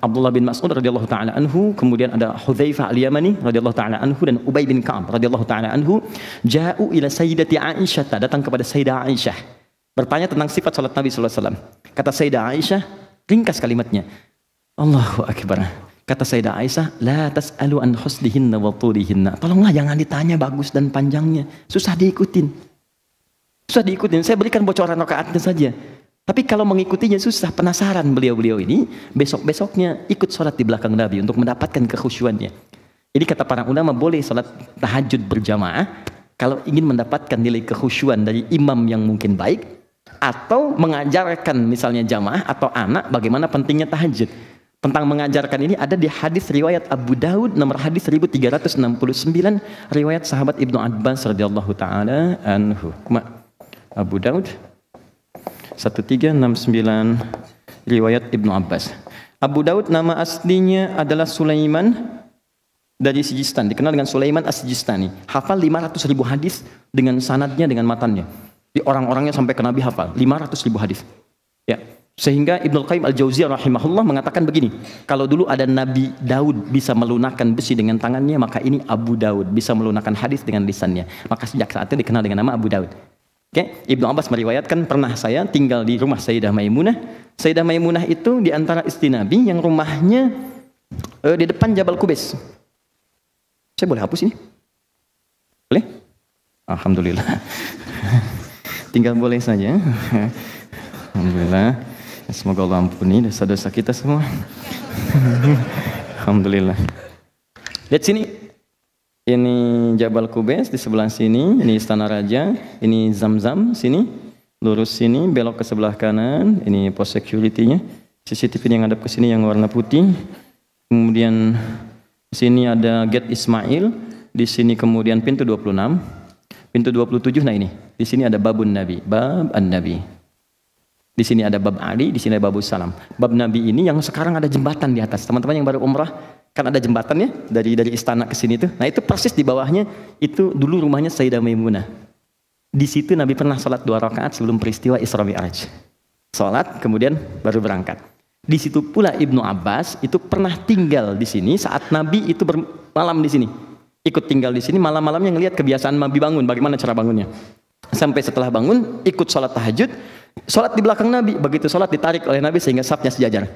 Abdullah bin Mas'ud radhiyallahu taala anhu, kemudian ada Hudzaifah al-Yamani radhiyallahu taala anhu, dan Ubay bin Ka'ab radhiyallahu taala anhu, ja'u ila Sayyidati Aisyah, datang kepada Sayyidah Aisyah, bertanya tentang sifat salat Nabi sallallahu alaihi wasallam. Kata Sayyidah Aisyah, ringkas kalimatnya, Allahu akbar. Kata Sayyidah Aisyah, la tas'alu an husnihinna wa tulihinna. Tolonglah jangan ditanya bagus dan panjangnya. Susah diikutin. Susah diikutin. Saya berikan bocoran rakaatnya saja. Tapi kalau mengikutinya susah, penasaran beliau-beliau ini, besok-besoknya ikut sholat di belakang Nabi untuk mendapatkan kekhusyuannya. Jadi kata para ulama, boleh sholat tahajud berjamaah kalau ingin mendapatkan nilai kekhusyuan dari imam yang mungkin baik, atau mengajarkan misalnya jamaah atau anak bagaimana pentingnya tahajud. Tentang mengajarkan ini ada di hadis riwayat Abu Daud nomor hadis 1369, riwayat sahabat Ibnu Abbas radhiyallahu taala anhu. Abu Daud 1369, riwayat Ibnu Abbas. Abu Daud nama aslinya adalah Sulaiman dari Sijistan, dikenal dengan Sulaiman As-Sijistani. Hafal 500.000 hadis dengan sanadnya, dengan matannya. Di orang-orangnya sampai ke Nabi hafal 500.000 hadis. Ya. Sehingga Ibnu Qayyim Al-Jauziyah rahimahullah mengatakan begini, kalau dulu ada Nabi Daud bisa melunakkan besi dengan tangannya, maka ini Abu Daud bisa melunakkan hadis dengan lisannya. Maka sejak saat itu dikenal dengan nama Abu Daud. Oke, Ibnu Abbas meriwayatkan, pernah saya tinggal di rumah Sayyidah Maimunah. Sayyidah Maimunah itu di antara istri Nabi yang rumahnya di depan Jabal Qubais. Saya boleh hapus ini? Boleh? Alhamdulillah. Tinggal boleh saja. Alhamdulillah. Semoga Allah ampuni dosa-dosa kita semua. Alhamdulillah. Lihat sini. Ini Jabal Qubais di sebelah sini. Ini Istana Raja. Ini Zam-Zam sini. Lurus sini, belok ke sebelah kanan. Ini pos security-nya. CCTV yang ngadap ke sini yang warna putih. Kemudian di sini ada Gate Ismail. Di sini kemudian pintu 26. Pintu 27, nah ini. Di sini ada Babun Nabi, Bab An-Nabi. Di sini ada bab Ali, di sini ada babus salam. Bab Nabi ini yang sekarang ada jembatan di atas. Teman-teman yang baru umrah, kan ada jembatannya dari istana ke sini tuh. Nah itu persis di bawahnya itu dulu rumahnya Sayyidah Maimunah. Di situ Nabi pernah sholat 2 rakaat sebelum peristiwa Isra Mi'raj. Sholat kemudian baru berangkat. Di situ pula Ibnu Abbas itu pernah tinggal di sini saat Nabi itu bermalam di sini. Ikut tinggal di sini malam-malamnya ngelihat kebiasaan Nabi bangun, bagaimana cara bangunnya. Sampai setelah bangun ikut sholat tahajud. Sholat di belakang Nabi, begitu sholat ditarik oleh Nabi sehingga safnya sejajar.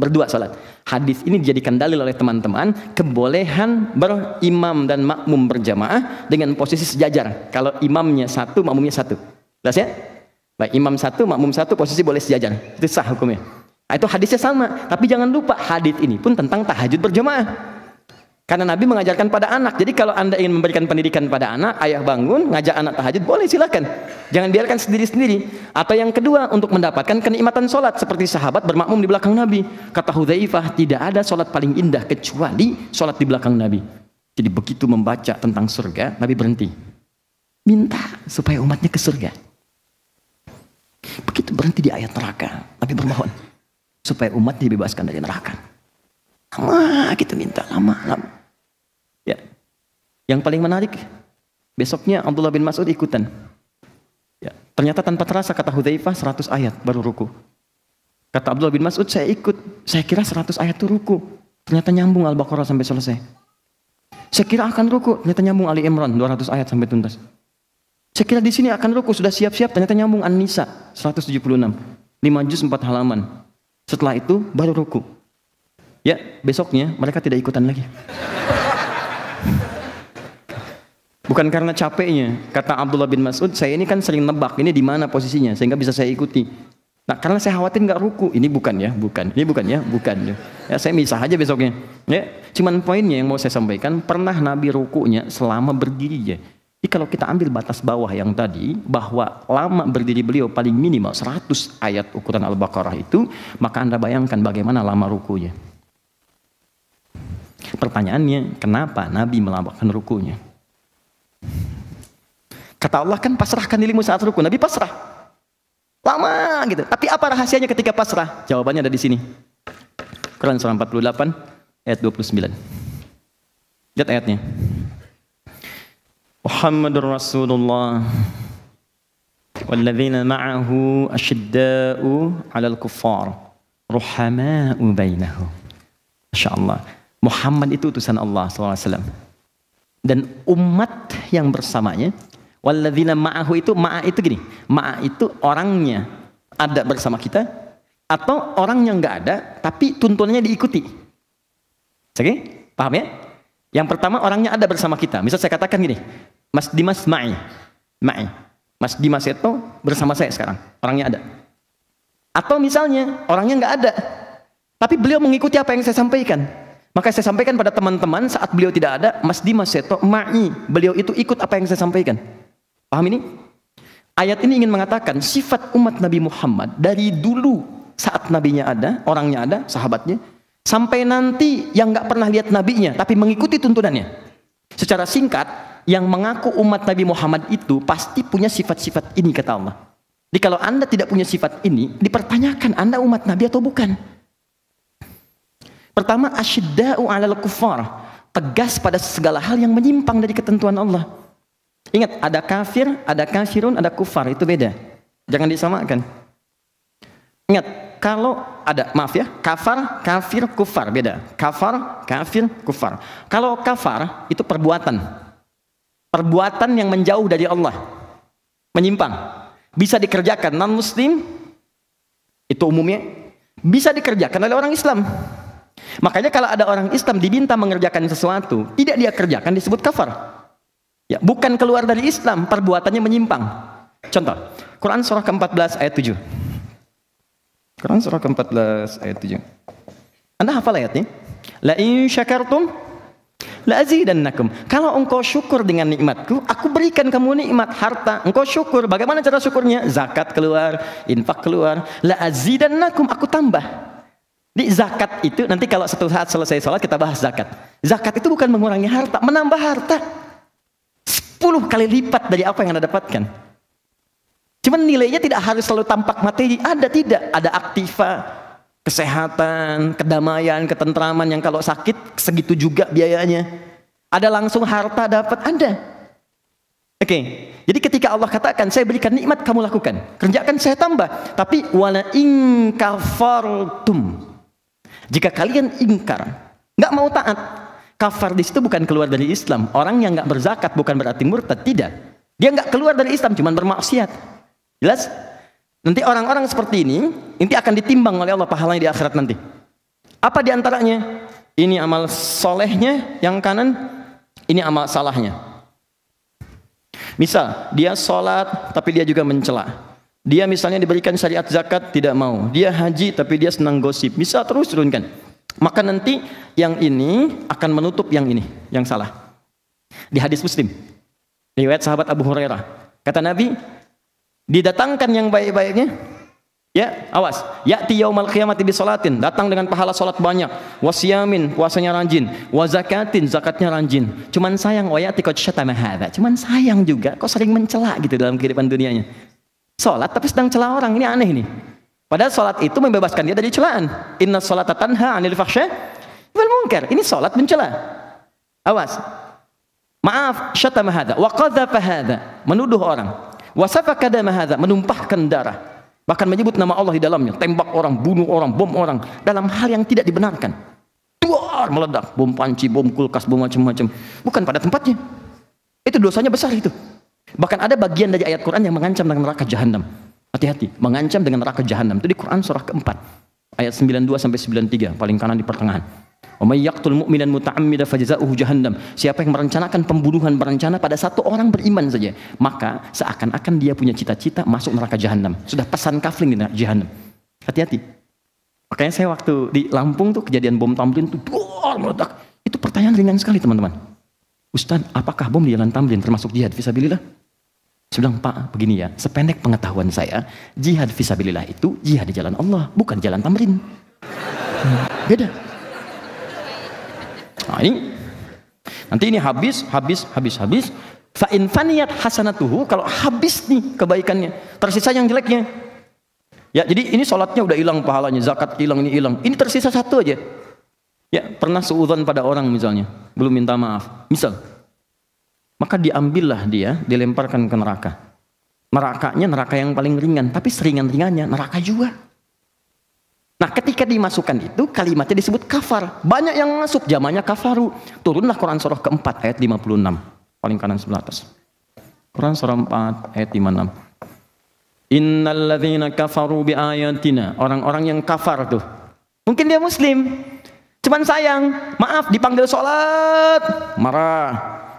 Berdua sholat. Hadis ini dijadikan dalil oleh teman-teman kebolehan berimam dan makmum berjamaah dengan posisi sejajar. Kalau imamnya satu, makmumnya satu. Jelas ya? Baik, imam satu, makmum satu, posisi boleh sejajar. Itu sah hukumnya. Nah, itu hadisnya sama. Tapi jangan lupa hadis ini pun tentang tahajud berjamaah. Karena Nabi mengajarkan pada anak. Jadi kalau Anda ingin memberikan pendidikan pada anak, ayah bangun, ngajak anak tahajud, boleh silakan. Jangan biarkan sendiri-sendiri. Atau yang kedua, untuk mendapatkan kenikmatan sholat. Seperti sahabat bermakmum di belakang Nabi. Kata Hudzaifah, tidak ada sholat paling indah kecuali sholat di belakang Nabi. Jadi begitu membaca tentang surga, Nabi berhenti. Minta supaya umatnya ke surga. Begitu berhenti di ayat neraka, Nabi bermohon supaya umat dibebaskan dari neraka. Lama gitu minta, lama. Ya. Yang paling menarik, besoknya Abdullah bin Mas'ud ikutan. Ya. Ternyata tanpa terasa, kata Hudzaifah, 100 ayat baru ruku. Kata Abdullah bin Mas'ud, saya ikut. Saya kira 100 ayat itu ruku. Ternyata nyambung Al-Baqarah sampai selesai. Saya kira akan ruku, ternyata nyambung Ali Imran 200 ayat sampai tuntas. Saya kira di sini akan ruku, sudah siap-siap, ternyata nyambung An-Nisa 176. 5 juz 4 halaman. Setelah itu baru ruku. Ya, besoknya mereka tidak ikutan lagi. Bukan karena capeknya, kata Abdullah bin Mas'ud, saya ini kan sering nebak ini di mana posisinya sehingga bisa saya ikuti. Nah, karena saya khawatir nggak ruku, ini bukan ya. Ya, saya misah aja besoknya. Ya, cuman poinnya yang mau saya sampaikan, pernah Nabi rukunya selama berdiri ya. Jadi kalau kita ambil batas bawah yang tadi, bahwa lama berdiri beliau paling minimal 100 ayat ukuran Al-Baqarah itu, maka Anda bayangkan bagaimana lama rukunya. Pertanyaannya, kenapa Nabi melambangkan rukunya? Kata Allah kan pasrahkan dirimu saat rukun. Nabi pasrah. Lama gitu. Tapi apa rahasianya ketika pasrah? Jawabannya ada di sini. Quran surah 48 ayat 29. Lihat ayatnya. Muhammadur Rasulullah walladzina ma'ahu asyidda'u 'alal kuffar ruhama'u bainahum. Masyaallah. Muhammad itu utusan Allah SAW. Dan umat yang bersamanya, walladzina ma'ahu itu, ma'a itu gini, ma'a itu orangnya ada bersama kita, atau orang yang nggak ada, tapi tuntunannya diikuti. Oke? Paham ya? Yang pertama orangnya ada bersama kita. Misal saya katakan gini, Mas Dimas ma'i. Mas Dimas itu bersama saya sekarang, orangnya ada. Atau misalnya orangnya nggak ada, tapi beliau mengikuti apa yang saya sampaikan. Maka saya sampaikan pada teman-teman saat beliau tidak ada, Mas Dimas itu ma'i, beliau itu ikut apa yang saya sampaikan. Paham ini? Ayat ini ingin mengatakan sifat umat Nabi Muhammad dari dulu saat nabinya ada, orangnya ada, sahabatnya, sampai nanti yang nggak pernah lihat nabinya tapi mengikuti tuntunannya. Secara singkat, yang mengaku umat Nabi Muhammad itu pasti punya sifat-sifat ini, kata Allah. Jadi kalau Anda tidak punya sifat ini, dipertanyakan Anda umat Nabi atau bukan. Pertama, asyidda'u 'alal kuffar, tegas pada segala hal yang menyimpang dari ketentuan Allah. Ingat, ada kafir, ada kafirun, ada kufar, itu beda. Jangan disamakan. Ingat, kalau ada, maaf ya, kafar, kafir, kufar, beda. Kafar, kafir, kufar. Kalau kafar, itu perbuatan. Perbuatan yang menjauh dari Allah. Menyimpang. Bisa dikerjakan non-muslim, itu umumnya, bisa dikerjakan oleh orang Islam. Makanya kalau ada orang Islam diminta mengerjakan sesuatu, tidak dia kerjakan, disebut kafar. Ya, bukan keluar dari Islam, perbuatannya menyimpang. Contoh, Quran surah ke-14 ayat 7. Quran surah ke-14 ayat 7. Anda hafal ayatnya? La in syakartum la azidannakum. Kalau engkau syukur dengan nikmatku, aku berikan kamu nikmat harta. Engkau syukur, bagaimana cara syukurnya? Zakat keluar, infak keluar. La azidannakum, aku tambah. Di zakat itu, nanti kalau satu saat selesai sholat kita bahas zakat. Zakat itu bukan mengurangi harta, menambah harta 10 kali lipat dari apa yang Anda dapatkan. Cuman nilainya tidak harus selalu tampak materi. Ada, tidak. Ada aktiva, kesehatan, kedamaian, ketentraman yang kalau sakit segitu juga biayanya. Ada langsung harta dapat, ada. Oke. Jadi ketika Allah katakan, saya berikan nikmat kamu lakukan, kerjakan saya tambah. Tapi wala in kafartum. Jika kalian ingkar, nggak mau taat, kafar di situ bukan keluar dari Islam. Orang yang nggak berzakat bukan berarti murtad, tidak. Dia nggak keluar dari Islam, cuma bermaksiat. Jelas? Nanti orang-orang seperti ini akan ditimbang oleh Allah pahalanya di akhirat nanti. Apa diantaranya? Ini amal solehnya yang kanan, ini amal salahnya. Misal dia sholat tapi dia juga mencela. Dia misalnya diberikan syariat zakat, tidak mau. Dia haji tapi dia senang gosip. Bisa terus turunkan. Maka nanti yang ini akan menutup yang ini, yang salah. Di hadis Muslim, riwayat sahabat Abu Hurairah, kata Nabi, didatangkan yang baik-baiknya, ya awas, ya'ti yaumal qiyamati bi sholatin, datang dengan pahala sholat banyak, wasiyamin, puasanya rajin, wazakatin, zakatnya rajin. Cuman sayang, wa ya'ti qad syatama hadza, cuman sayang juga kok sering mencela gitu dalam kehidupan dunianya. Sholat tapi sedang cela orang, ini aneh nih. Padahal sholat itu membebaskan dia dari celaan. Inna sholata tanha 'anil fahsya wal munkar. Ini sholat mencela. Awas. Maaf, syatama hadza wa qadzafa hadza, menuduh orang. Wa safaka dama hadza, menumpahkan darah. Bahkan menyebut nama Allah di dalamnya, tembak orang, bunuh orang, bom orang dalam hal yang tidak dibenarkan. Duar meledak, bom panci, bom kulkas, bom macam-macam. Bukan pada tempatnya. Itu dosanya besar itu. Bahkan ada bagian dari ayat Quran yang mengancam dengan neraka jahanam. Hati-hati, mengancam dengan neraka jahanam. Itu di Quran surah keempat, ayat 92 sampai 93, paling kanan di pertengahan. Wa may yaqtul mu'minan muta'ammidan fajaza'uhu jahannam. Siapa yang merencanakan pembunuhan berencana pada satu orang beriman saja, maka seakan-akan dia punya cita-cita masuk neraka jahanam. Sudah pesan kafling di neraka jahanam. Hati-hati. Makanya saya waktu di Lampung tuh kejadian bom Tamrin tuh duar meledak. Itu pertanyaan ringan sekali teman-teman. Ustaz, apakah bom di jalan Tamrin termasuk jihad fisabilillah? Saya bilang, Pak, begini ya, sependek pengetahuan saya, jihad fisabilillah itu jihad di jalan Allah, bukan jalan Tamrin. Beda. Nah ini, nanti ini habis, Fa in faniyat hasanatuhu, kalau habis nih kebaikannya, tersisa yang jeleknya. Ya, jadi ini sholatnya udah hilang pahalanya, zakat hilang, ini hilang. Ini tersisa satu aja. Ya, pernah suudzon pada orang misalnya, belum minta maaf. Misal, maka diambillah dia, dilemparkan ke neraka. Nerakanya neraka yang paling ringan, tapi seringan-ringannya neraka juga. Nah, ketika dimasukkan itu, kalimatnya disebut kafar. Banyak yang masuk, zamannya kafaru. Turunlah Quran surah keempat ayat 56. Paling kanan sebelah atas. Quran surah 4 ayat 56. Innal ladzina kafaru bi ayatina. Orang-orang yang kafar tuh. Mungkin dia muslim. Cuman sayang, maaf dipanggil sholat, marah.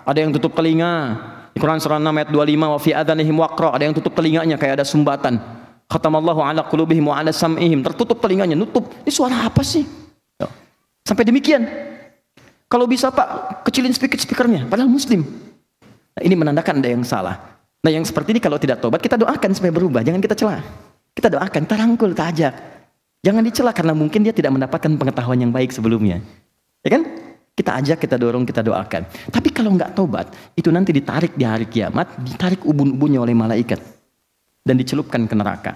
Ada yang tutup telinga. Di Quran surah 6 ayat 25, wa fi adhanihim waqra, ada yang tutup telinganya kayak ada sumbatan. Khatamallahu ala qulubihim wa ala sam'ihim, tertutup telinganya, nutup. Ini suara apa sih? Sampai demikian. Kalau bisa Pak, kecilin speakernya, padahal muslim. Nah, ini menandakan ada yang salah. Nah, yang seperti ini kalau tidak tobat, kita doakan supaya berubah, jangan kita cela. Kita doakan, tarangkul, tajak. Jangan dicela karena mungkin dia tidak mendapatkan pengetahuan yang baik sebelumnya. Ya kan? Kita ajak, kita dorong, kita doakan. Tapi kalau nggak tobat, itu nanti ditarik di hari kiamat, ditarik ubun-ubunnya oleh malaikat dan dicelupkan ke neraka.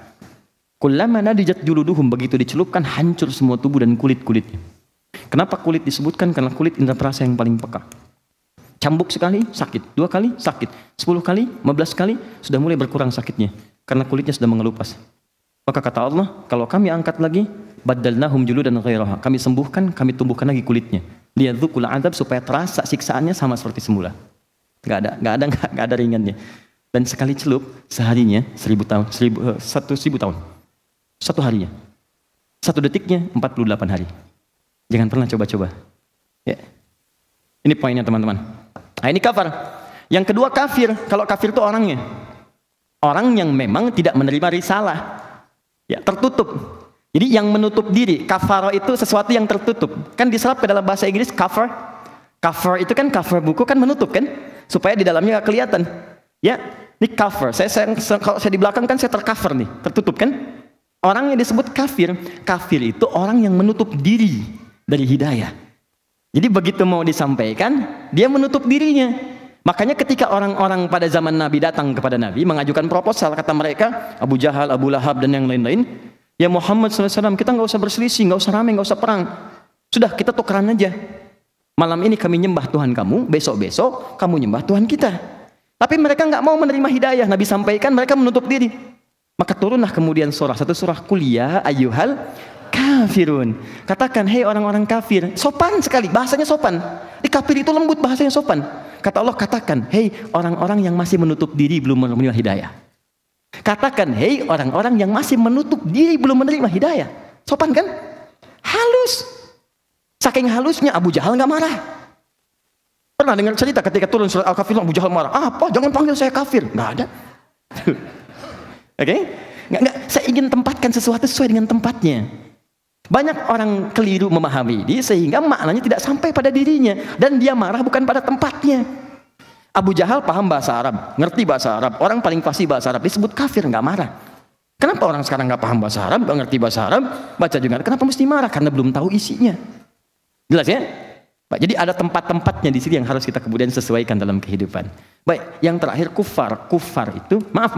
Kullama nadijat juluduhum, begitu dicelupkan hancur semua tubuh dan kulit-kulitnya. Kenapa kulit disebutkan? Karena kulit indera perasa yang paling peka. Cambuk sekali sakit, 2 kali sakit, 10 kali, 15 kali sudah mulai berkurang sakitnya karena kulitnya sudah mengelupas. Maka kata Allah, kalau kami angkat lagi, badalnahum juludan ghairaha, kami sembuhkan, kami tumbuhkan lagi kulitnya. Liyadzuqul adzab, supaya terasa siksaannya sama seperti semula. Enggak ada ringannya. Dan sekali celup seharinya 1000 tahun, 1000 tahun. Satu harinya. 1 detiknya 48 hari. Jangan pernah coba-coba. Ya. Ini poinnya teman-teman. Nah, ini kafir. Yang kedua kafir. Kalau kafir itu orangnya. Orang yang memang tidak menerima risalah. Ya, tertutup. Jadi yang menutup diri, kafaro itu sesuatu yang tertutup. Kan diserap ke dalam bahasa Inggris cover. Cover itu kan cover buku kan menutup kan, supaya di dalamnya nggak kelihatan. Ya, ini cover. Kalau saya di belakang kan saya tercover nih, tertutup kan. Orang yang disebut kafir, kafir itu orang yang menutup diri dari hidayah. Jadi begitu mau disampaikan, dia menutup dirinya. Makanya ketika orang-orang pada zaman Nabi datang kepada Nabi mengajukan proposal, kata mereka, Abu Jahal, Abu Lahab dan yang lain-lain, ya Muhammad SAW, kita nggak usah berselisih, nggak usah ramai, nggak usah perang. Sudah, kita tukeran aja. Malam ini kami nyembah Tuhan kamu, besok-besok kamu nyembah Tuhan kita. Tapi mereka nggak mau menerima hidayah. Nabi sampaikan, mereka menutup diri. Maka turunlah kemudian satu surah kuliah ayyuhal kafirun. Katakan, hei orang-orang kafir. Sopan sekali, bahasanya sopan. Di kafir itu lembut, bahasanya sopan. Kata Allah, katakan, hei orang-orang yang masih menutup diri belum menerima hidayah. Katakan, hei orang-orang yang masih menutup diri belum menerima hidayah. Sopan kan? Halus. Saking halusnya Abu Jahal nggak marah. Pernah dengar cerita ketika turun surat Al-Kafir, Abu Jahal marah. Apa? Jangan panggil saya kafir. Nggak ada. Oke? Nggak. Saya ingin tempatkan sesuatu sesuai dengan tempatnya. Banyak orang keliru memahami ini sehingga maknanya tidak sampai pada dirinya dan dia marah bukan pada tempatnya. Abu Jahal paham bahasa Arab, ngerti bahasa Arab, orang paling fasih bahasa Arab disebut kafir, nggak marah. Kenapa orang sekarang nggak paham bahasa Arab, nggak ngerti bahasa Arab, baca juga, kenapa mesti marah? Karena belum tahu isinya. Jelas ya? Jadi ada tempat-tempatnya di sini yang harus kita kemudian sesuaikan dalam kehidupan. Baik, yang terakhir kufar. Kufar itu, maaf,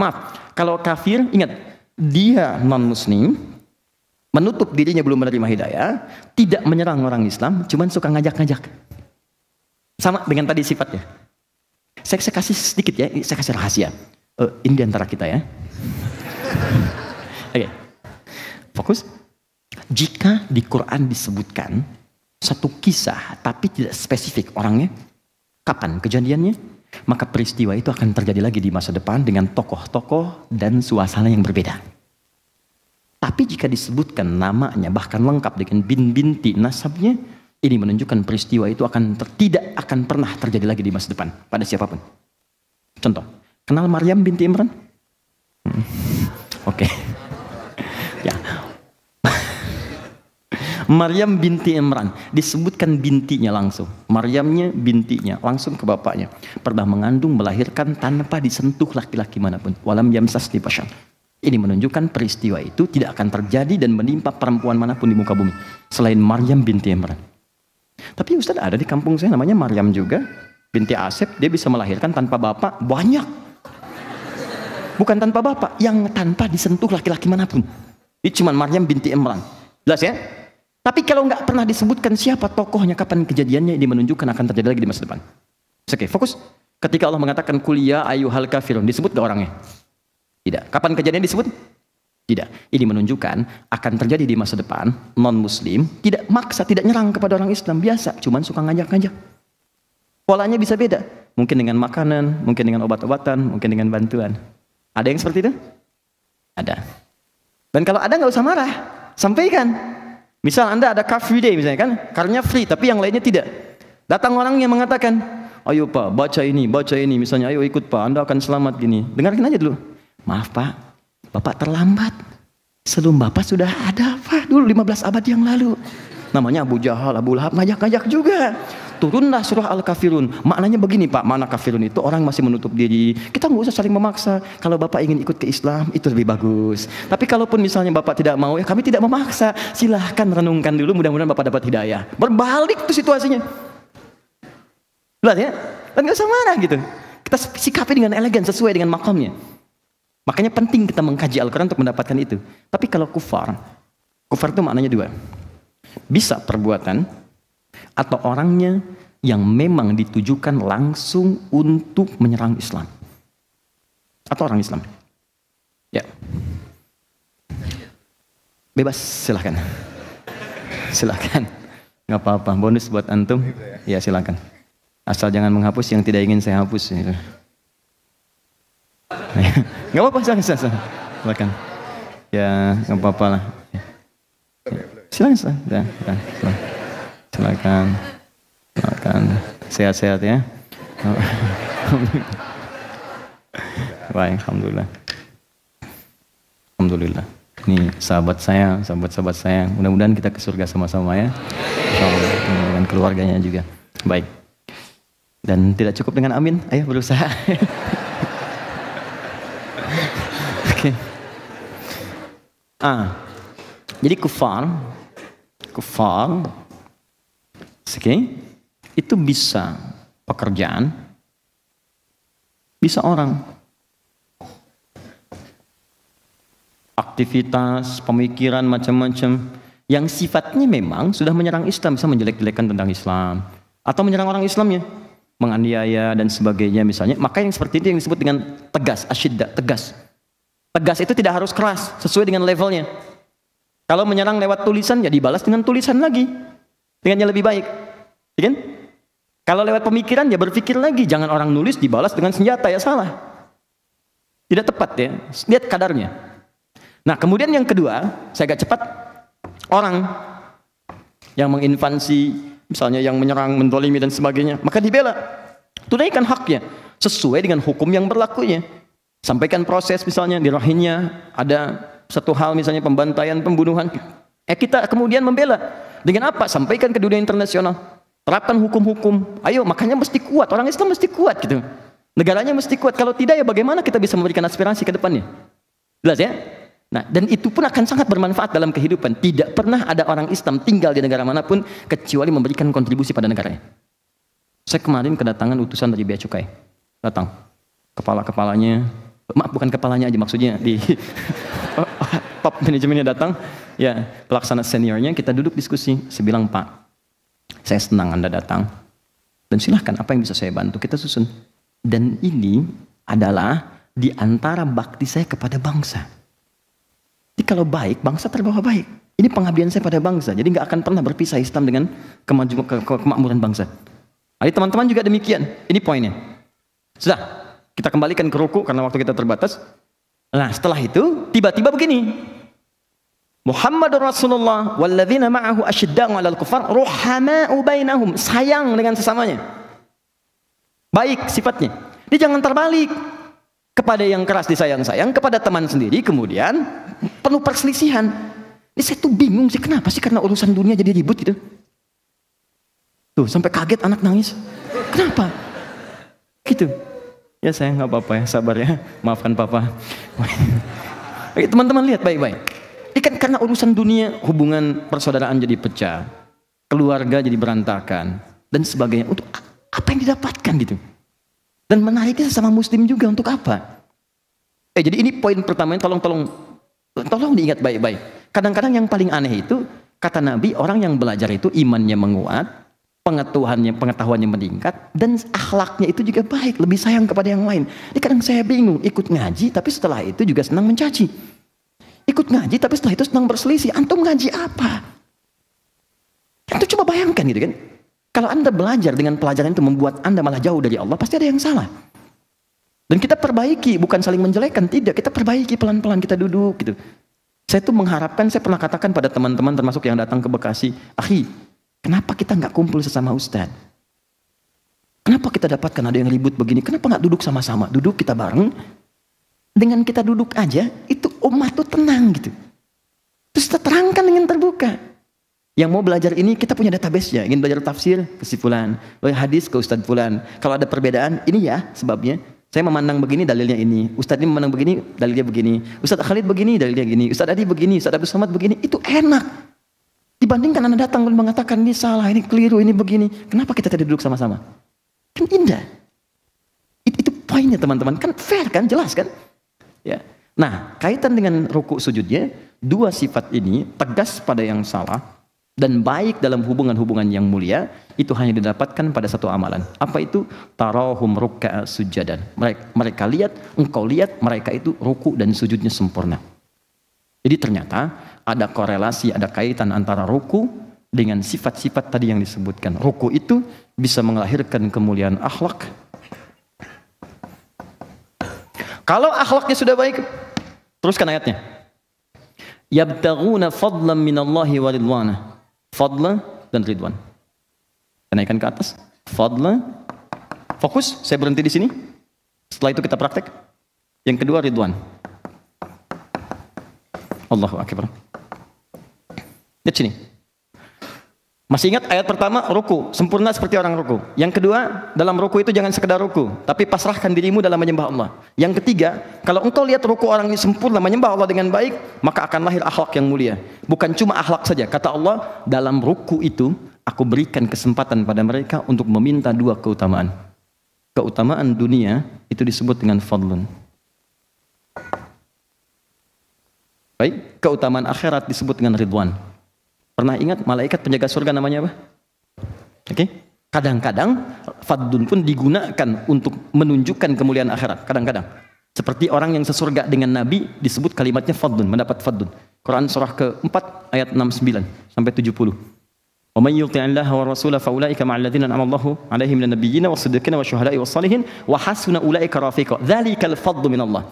kalau kafir, ingat, dia non-muslim, menutup dirinya belum menerima hidayah, tidak menyerang orang Islam, cuman suka ngajak-ngajak. Sama dengan tadi sifatnya. Saya kasih sedikit ya, saya kasih rahasia. Ini diantara kita ya. Oke. Fokus. Jika di Quran disebutkan satu kisah, tapi tidak spesifik orangnya, kapan kejadiannya, maka peristiwa itu akan terjadi lagi di masa depan dengan tokoh-tokoh dan suasana yang berbeda. Tapi jika disebutkan namanya bahkan lengkap dengan bin-binti nasabnya, ini menunjukkan peristiwa itu tidak akan pernah terjadi lagi di masa depan pada siapapun. Contoh, kenal Maryam binti Imran? Oke. Ya. Maryam binti Imran disebutkan bintinya langsung. Maryamnya bintinya langsung ke bapaknya. Pernah mengandung, melahirkan tanpa disentuh laki-laki manapun. Walam yamsasni bashar. Ini menunjukkan peristiwa itu tidak akan terjadi dan menimpa perempuan manapun di muka bumi selain Maryam binti Imran. Tapi Ustaz, ada di kampung saya namanya Maryam juga. binti Asep, dia bisa melahirkan tanpa bapak banyak. Bukan tanpa bapak, yang tanpa disentuh laki-laki manapun. Ini cuma Maryam binti Imran. Jelas ya? Tapi kalau nggak pernah disebutkan siapa tokohnya, kapan kejadiannya, ini menunjukkan akan terjadi lagi di masa depan. Oke, fokus. Ketika Allah mengatakan kuliah ayyuhal kafirun, disebut nggak orangnya? Tidak. Kapan kejadian disebut? Tidak. Ini menunjukkan akan terjadi di masa depan, non-muslim tidak maksa, tidak nyerang kepada orang Islam, biasa, cuman suka ngajak-ngajak. Polanya bisa beda. Mungkin dengan makanan, mungkin dengan obat-obatan, mungkin dengan bantuan. Ada yang seperti itu? Ada. Dan kalau ada nggak usah marah, sampaikan. Misal Anda ada car free day misalnya kan, car-nya free tapi yang lainnya tidak. Datang orang yang mengatakan, ayo Pak, baca ini, misalnya ayo ikut Pak, Anda akan selamat gini. Dengarkan aja dulu. Maaf Pak, Bapak terlambat. Sebelum Bapak sudah ada Pak, dulu 15 abad yang lalu. Namanya Abu Jahal, Abu Lahab, ngajak-ngajak juga. Turunlah surah Al-Kafirun. Maknanya begini Pak, makna kafirun itu orang masih menutup diri. Kita nggak usah saling memaksa. Kalau Bapak ingin ikut ke Islam, itu lebih bagus. Tapi kalaupun misalnya Bapak tidak mau, ya kami tidak memaksa. Silahkan renungkan dulu, mudah-mudahan Bapak dapat hidayah. Berbalik tuh situasinya. Lihat ya, dan nggak usah marah gitu. Kita sikapi dengan elegan, sesuai dengan makamnya. Makanya penting kita mengkaji Al-Quran untuk mendapatkan itu. Tapi kalau kufar itu maknanya dua. Bisa perbuatan, atau orangnya yang memang ditujukan langsung untuk menyerang Islam. Atau orang Islam. Ya. Bebas, silahkan. Silahkan. Nggak apa-apa, bonus buat antum. Ya silahkan. Asal jangan menghapus yang tidak ingin saya hapus. Nggak apa-apa, silahkan. Ya, nggak apa-apa lah. Silahkan. Silakan. Sehat-sehat ya. Baik, alhamdulillah. Alhamdulillah. Ini sahabat saya. Mudah-mudahan kita ke surga sama-sama ya. Dengan keluarganya juga. Baik. Dan tidak cukup dengan amin, ayo berusaha. Oke. Jadi kufar, itu bisa pekerjaan, bisa orang, aktivitas, pemikiran macam-macam yang sifatnya memang sudah menyerang Islam, bisa menjelek-jelekan tentang Islam, atau menyerang orang Islamnya, menganiaya dan sebagainya misalnya. Maka yang seperti itu yang disebut dengan tegas, asyidda, tegas. Tegas itu tidak harus keras, sesuai dengan levelnya. Kalau menyerang lewat tulisan, ya dibalas dengan tulisan lagi, dengan yang lebih baik. Ya kan? Kalau lewat pemikiran, ya berpikir lagi. Jangan orang nulis dibalas dengan senjata, ya salah. Tidak tepat ya. Lihat kadarnya. Nah kemudian yang kedua, saya agak cepat. Orang yang menginvasi, misalnya yang menyerang, mendolimi dan sebagainya, maka dibela. Tunaikan haknya sesuai dengan hukum yang berlakunya. Sampaikan proses misalnya di rahimnya ada satu hal misalnya pembantaian, pembunuhan. Kita kemudian membela. Dengan apa? Sampaikan ke dunia internasional. Terapkan hukum-hukum. Ayo, makanya mesti kuat. Orang Islam mesti kuat gitu. Negaranya mesti kuat. Kalau tidak ya bagaimana kita bisa memberikan aspirasi ke depannya? Jelas ya? Nah, dan itu pun akan sangat bermanfaat dalam kehidupan. Tidak pernah ada orang Islam tinggal di negara manapun kecuali memberikan kontribusi pada negaranya. Saya kemarin kedatangan utusan dari Bea Cukai. Datang. Kepala-kepalanya, maaf bukan kepalanya aja maksudnya, di top manajemennya datang. Ya, pelaksana seniornya, kita duduk diskusi. Saya bilang, Pak, saya senang Anda datang. Dan silahkan, apa yang bisa saya bantu, kita susun. Dan ini adalah di antara bakti saya kepada bangsa. Jadi kalau baik, bangsa terbawa baik. Ini pengabdian saya pada bangsa. Jadi nggak akan pernah berpisah Islam dengan kemakmuran bangsa. Jadi teman-teman juga demikian. Ini poinnya. Sudah, kita kembalikan ke ruku karena waktu kita terbatas. Nah setelah itu, tiba-tiba begini. Muhammadur Rasulullah walladzina ma'ahu asyidda'u 'alal kufar ruhama'u bainahum, sayang dengan sesamanya. Baik sifatnya. Dia jangan terbalik. Kepada yang keras disayang-sayang, kepada teman sendiri kemudian penuh perselisihan. Ini saya tuh bingung sih, kenapa sih karena urusan dunia jadi ribut gitu. Tuh sampai kaget anak nangis. Kenapa? Gitu. Ya saya nggak apa-apa ya, sabar ya. Maafkan papa. Teman-teman lihat baik-baik. Ini kan karena urusan dunia, hubungan persaudaraan jadi pecah, keluarga jadi berantakan dan sebagainya. Untuk Apa yang didapatkan gitu? Dan menariknya sesama muslim juga untuk apa? Jadi ini poin pertamanya, tolong diingat baik-baik. Kadang-kadang yang paling aneh itu, kata Nabi, orang yang belajar itu imannya menguat, pengetahuannya meningkat, dan akhlaknya itu juga baik, lebih sayang kepada yang lain. Jadi kadang saya bingung, ikut ngaji tapi setelah itu juga senang mencaci. Ikut ngaji tapi setelah itu senang berselisih. Antum ngaji apa? Antum coba bayangkan gitu kan. Kalau Anda belajar dengan pelajaran itu membuat Anda malah jauh dari Allah, pasti ada yang salah. Dan kita perbaiki, bukan saling menjelekkan, tidak. Kita perbaiki pelan-pelan, kita duduk gitu. Saya tuh mengharapkan, saya pernah katakan pada teman-teman termasuk yang datang ke Bekasi, akhi, kenapa kita nggak kumpul sesama ustadz? Kenapa kita dapatkan ada yang ribut begini? Kenapa nggak duduk sama-sama? Duduk kita bareng. Dengan kita duduk aja, itu umat tuh tenang gitu. Terus kita terangkan dengan terbuka. Yang mau belajar ini, kita punya database-nya. Ingin belajar tafsir, ke si fulan. Belajar hadis, ke Ustadz fulan. Kalau ada perbedaan, ini ya sebabnya. Saya memandang begini, dalilnya ini. Ustadz ini memandang begini, dalilnya begini. Ustadz Khalid begini, dalilnya gini. Ustadz Adi begini, Ustadz Abdul Somad begini. Itu enak. Dibandingkan Anda datang dan mengatakan, ini salah, ini keliru, ini begini. Kenapa kita tidak duduk sama-sama? Kan indah. Itu poinnya teman-teman. Kan fair kan, jelas kan? Ya. Nah, kaitan dengan ruku sujudnya, dua sifat ini tegas pada yang salah, dan baik dalam hubungan-hubungan yang mulia, itu hanya didapatkan pada satu amalan. Apa itu? Tarahum ruk'a sujadan. Mereka lihat, engkau lihat, mereka itu ruku dan sujudnya sempurna. Jadi ternyata ada korelasi, ada kaitan antara ruku dengan sifat-sifat tadi yang disebutkan. Ruku itu bisa melahirkan kemuliaan akhlak. Kalau akhlaknya sudah baik, teruskan ayatnya. Yabtaghuna fadlan minallahi wa ridwana. Fadla dan ridwan. Kenaikan ke atas. Fadla. Fokus, saya berhenti di sini. Setelah itu kita praktek. Yang kedua ridwan. Allahu Akbar. Lihat sini. Masih ingat ayat pertama, ruku, sempurna seperti orang ruku. Yang kedua, dalam ruku itu jangan sekedar ruku, tapi pasrahkan dirimu dalam menyembah Allah. Yang ketiga, kalau engkau lihat ruku orang ini sempurna, menyembah Allah dengan baik, maka akan lahir akhlak yang mulia. Bukan cuma akhlak saja, kata Allah, dalam ruku itu, aku berikan kesempatan pada mereka untuk meminta dua keutamaan. Keutamaan dunia, itu disebut dengan fadlun. Baik, keutamaan akhirat disebut dengan ridwan. Pernah ingat malaikat penjaga surga namanya apa? Oke. Kadang-kadang fadlun pun digunakan untuk menunjukkan kemuliaan akhirat. Kadang-kadang. Seperti orang yang sesurga dengan Nabi disebut kalimatnya fadlun, mendapat fadlun. Quran surah ke-4 ayat 69 sampai 70. Wa may yuti'illaha wa rasulahu fa ulaika ma'al ladzina an'ama Allahu 'alaihim minan nabiyyin was-siddiqin wasyuhada'i was-shalihin wa hasuna ulaika rafiqa. Dzalikal fadlu minallah.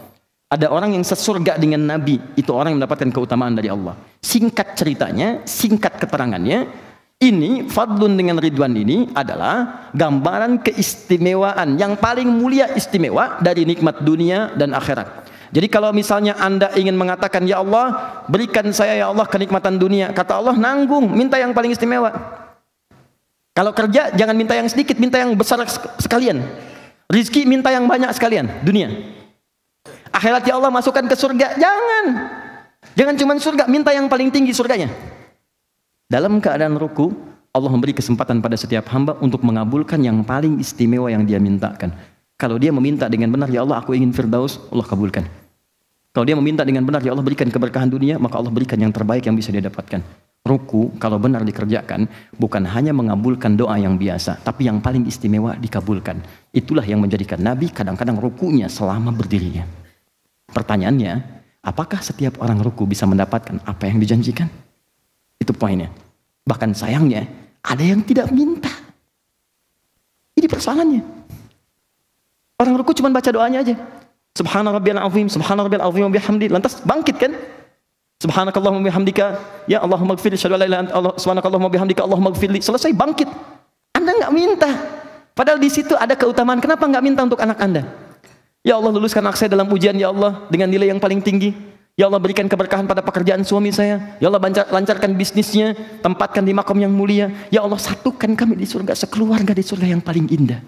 Ada orang yang sesurga dengan Nabi, itu orang yang mendapatkan keutamaan dari Allah. Singkat ceritanya, singkat keterangannya, ini fadlun dengan ridwan ini adalah gambaran keistimewaan yang paling mulia istimewa dari nikmat dunia dan akhirat. Jadi kalau misalnya Anda ingin mengatakan, ya Allah, berikan saya ya Allah kenikmatan dunia, kata Allah, nanggung, minta yang paling istimewa. Kalau kerja jangan minta yang sedikit, minta yang besar sekalian. Rizki minta yang banyak sekalian, dunia. Akhirat ya Allah masukkan ke surga, jangan cuma surga, minta yang paling tinggi surganya. Dalam keadaan ruku, Allah memberi kesempatan pada setiap hamba untuk mengabulkan yang paling istimewa yang dia mintakan. Kalau dia meminta dengan benar, ya Allah aku ingin firdaus, Allah kabulkan. Kalau dia meminta dengan benar, ya Allah berikan keberkahan dunia, maka Allah berikan yang terbaik yang bisa dia dapatkan. Ruku kalau benar dikerjakan, bukan hanya mengabulkan doa yang biasa, tapi yang paling istimewa dikabulkan. Itulah yang menjadikan Nabi kadang-kadang rukunya selama berdirinya. Pertanyaannya, apakah setiap orang ruku bisa mendapatkan apa yang dijanjikan? Itu poinnya. Bahkan sayangnya, ada yang tidak minta. Ini persoalannya. Orang ruku cuma baca doanya aja. Subhana rabbiyal azim, subhana rabbiyal azim wa bihamdi. Lantas bangkit kan? Subhanakallahumma bihamdika, ya Allahumma ighfirli, syahadu la ilaha illa anta, subhanakallahumma bihamdika, Allahumma ighfirli. Selesai bangkit. Anda nggak minta. Padahal di situ ada keutamaan. Kenapa nggak minta untuk anak Anda? Ya Allah, luluskan anak saya dalam ujian, ya Allah, dengan nilai yang paling tinggi. Ya Allah, berikan keberkahan pada pekerjaan suami saya. Ya Allah, lancarkan bisnisnya, tempatkan di makam yang mulia. Ya Allah, satukan kami di surga, sekeluarga di surga yang paling indah.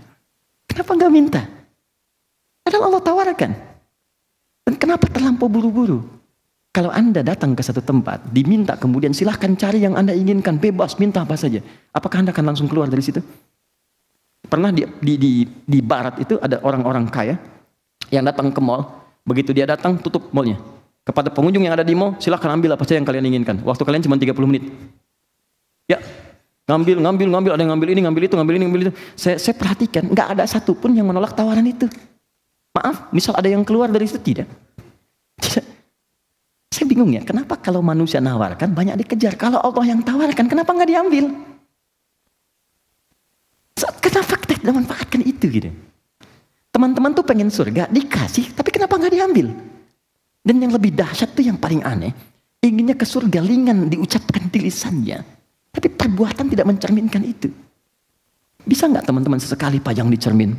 Kenapa nggak minta? Padahal Allah tawarkan. Dan kenapa terlampau buru-buru? Kalau Anda datang ke satu tempat, diminta kemudian silahkan cari yang Anda inginkan, bebas, minta apa saja. Apakah Anda akan langsung keluar dari situ? Pernah di barat itu ada orang-orang kaya yang datang ke mall. Begitu dia datang, tutup mallnya. Kepada pengunjung yang ada di mall, silahkan ambil apa saja yang kalian inginkan. Waktu kalian cuma 30 menit. Ya, ngambil, ada yang ngambil ini, ngambil itu, ngambil ini, ngambil itu. Saya perhatikan, nggak ada satupun yang menolak tawaran itu. Maaf, misal ada yang keluar dari situ, tidak. Saya bingung ya, kenapa kalau manusia nawarkan banyak dikejar? Kalau Allah yang tawarkan, kenapa nggak diambil? Kenapa kita tidak manfaatkan itu gitu? Teman-teman tuh pengen surga, dikasih, tapi kenapa nggak diambil? Dan yang lebih dahsyat tuh yang paling aneh, inginnya ke surga ringan diucapkan di lisannya, tapi perbuatan tidak mencerminkan itu. Bisa nggak teman-teman sesekali pajang di cermin?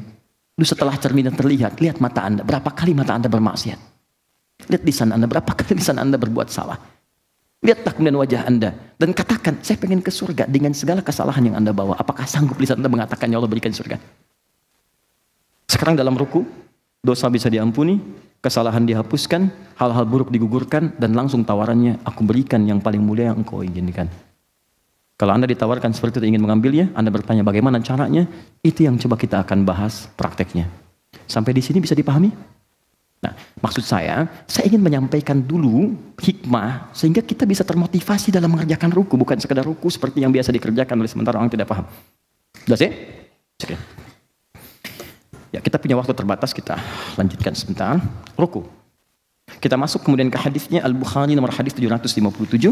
Lalu setelah cerminan terlihat, lihat mata Anda, berapa kali mata Anda bermaksiat? Lihat lisan Anda, berapa kali lisan Anda berbuat salah? Lihatlah kemudian wajah Anda dan katakan, saya pengen ke surga dengan segala kesalahan yang Anda bawa. Apakah sanggup lisan Anda mengatakan, ya Allah berikan surga? Sekarang dalam ruku, dosa bisa diampuni, kesalahan dihapuskan, hal-hal buruk digugurkan, dan langsung tawarannya, aku berikan yang paling mulia yang engkau inginkan. Kalau Anda ditawarkan seperti itu ingin mengambilnya, Anda bertanya bagaimana caranya, itu yang coba kita akan bahas prakteknya. Sampai di sini bisa dipahami? Nah, maksud saya ingin menyampaikan dulu hikmah, sehingga kita bisa termotivasi dalam mengerjakan ruku, bukan sekedar ruku seperti yang biasa dikerjakan oleh sementara orang tidak paham. Sudah sih? Oke. Ya, kita punya waktu terbatas, kita lanjutkan sebentar. Ruku. Kita masuk kemudian ke hadisnya Al-Bukhari nomor hadis 757.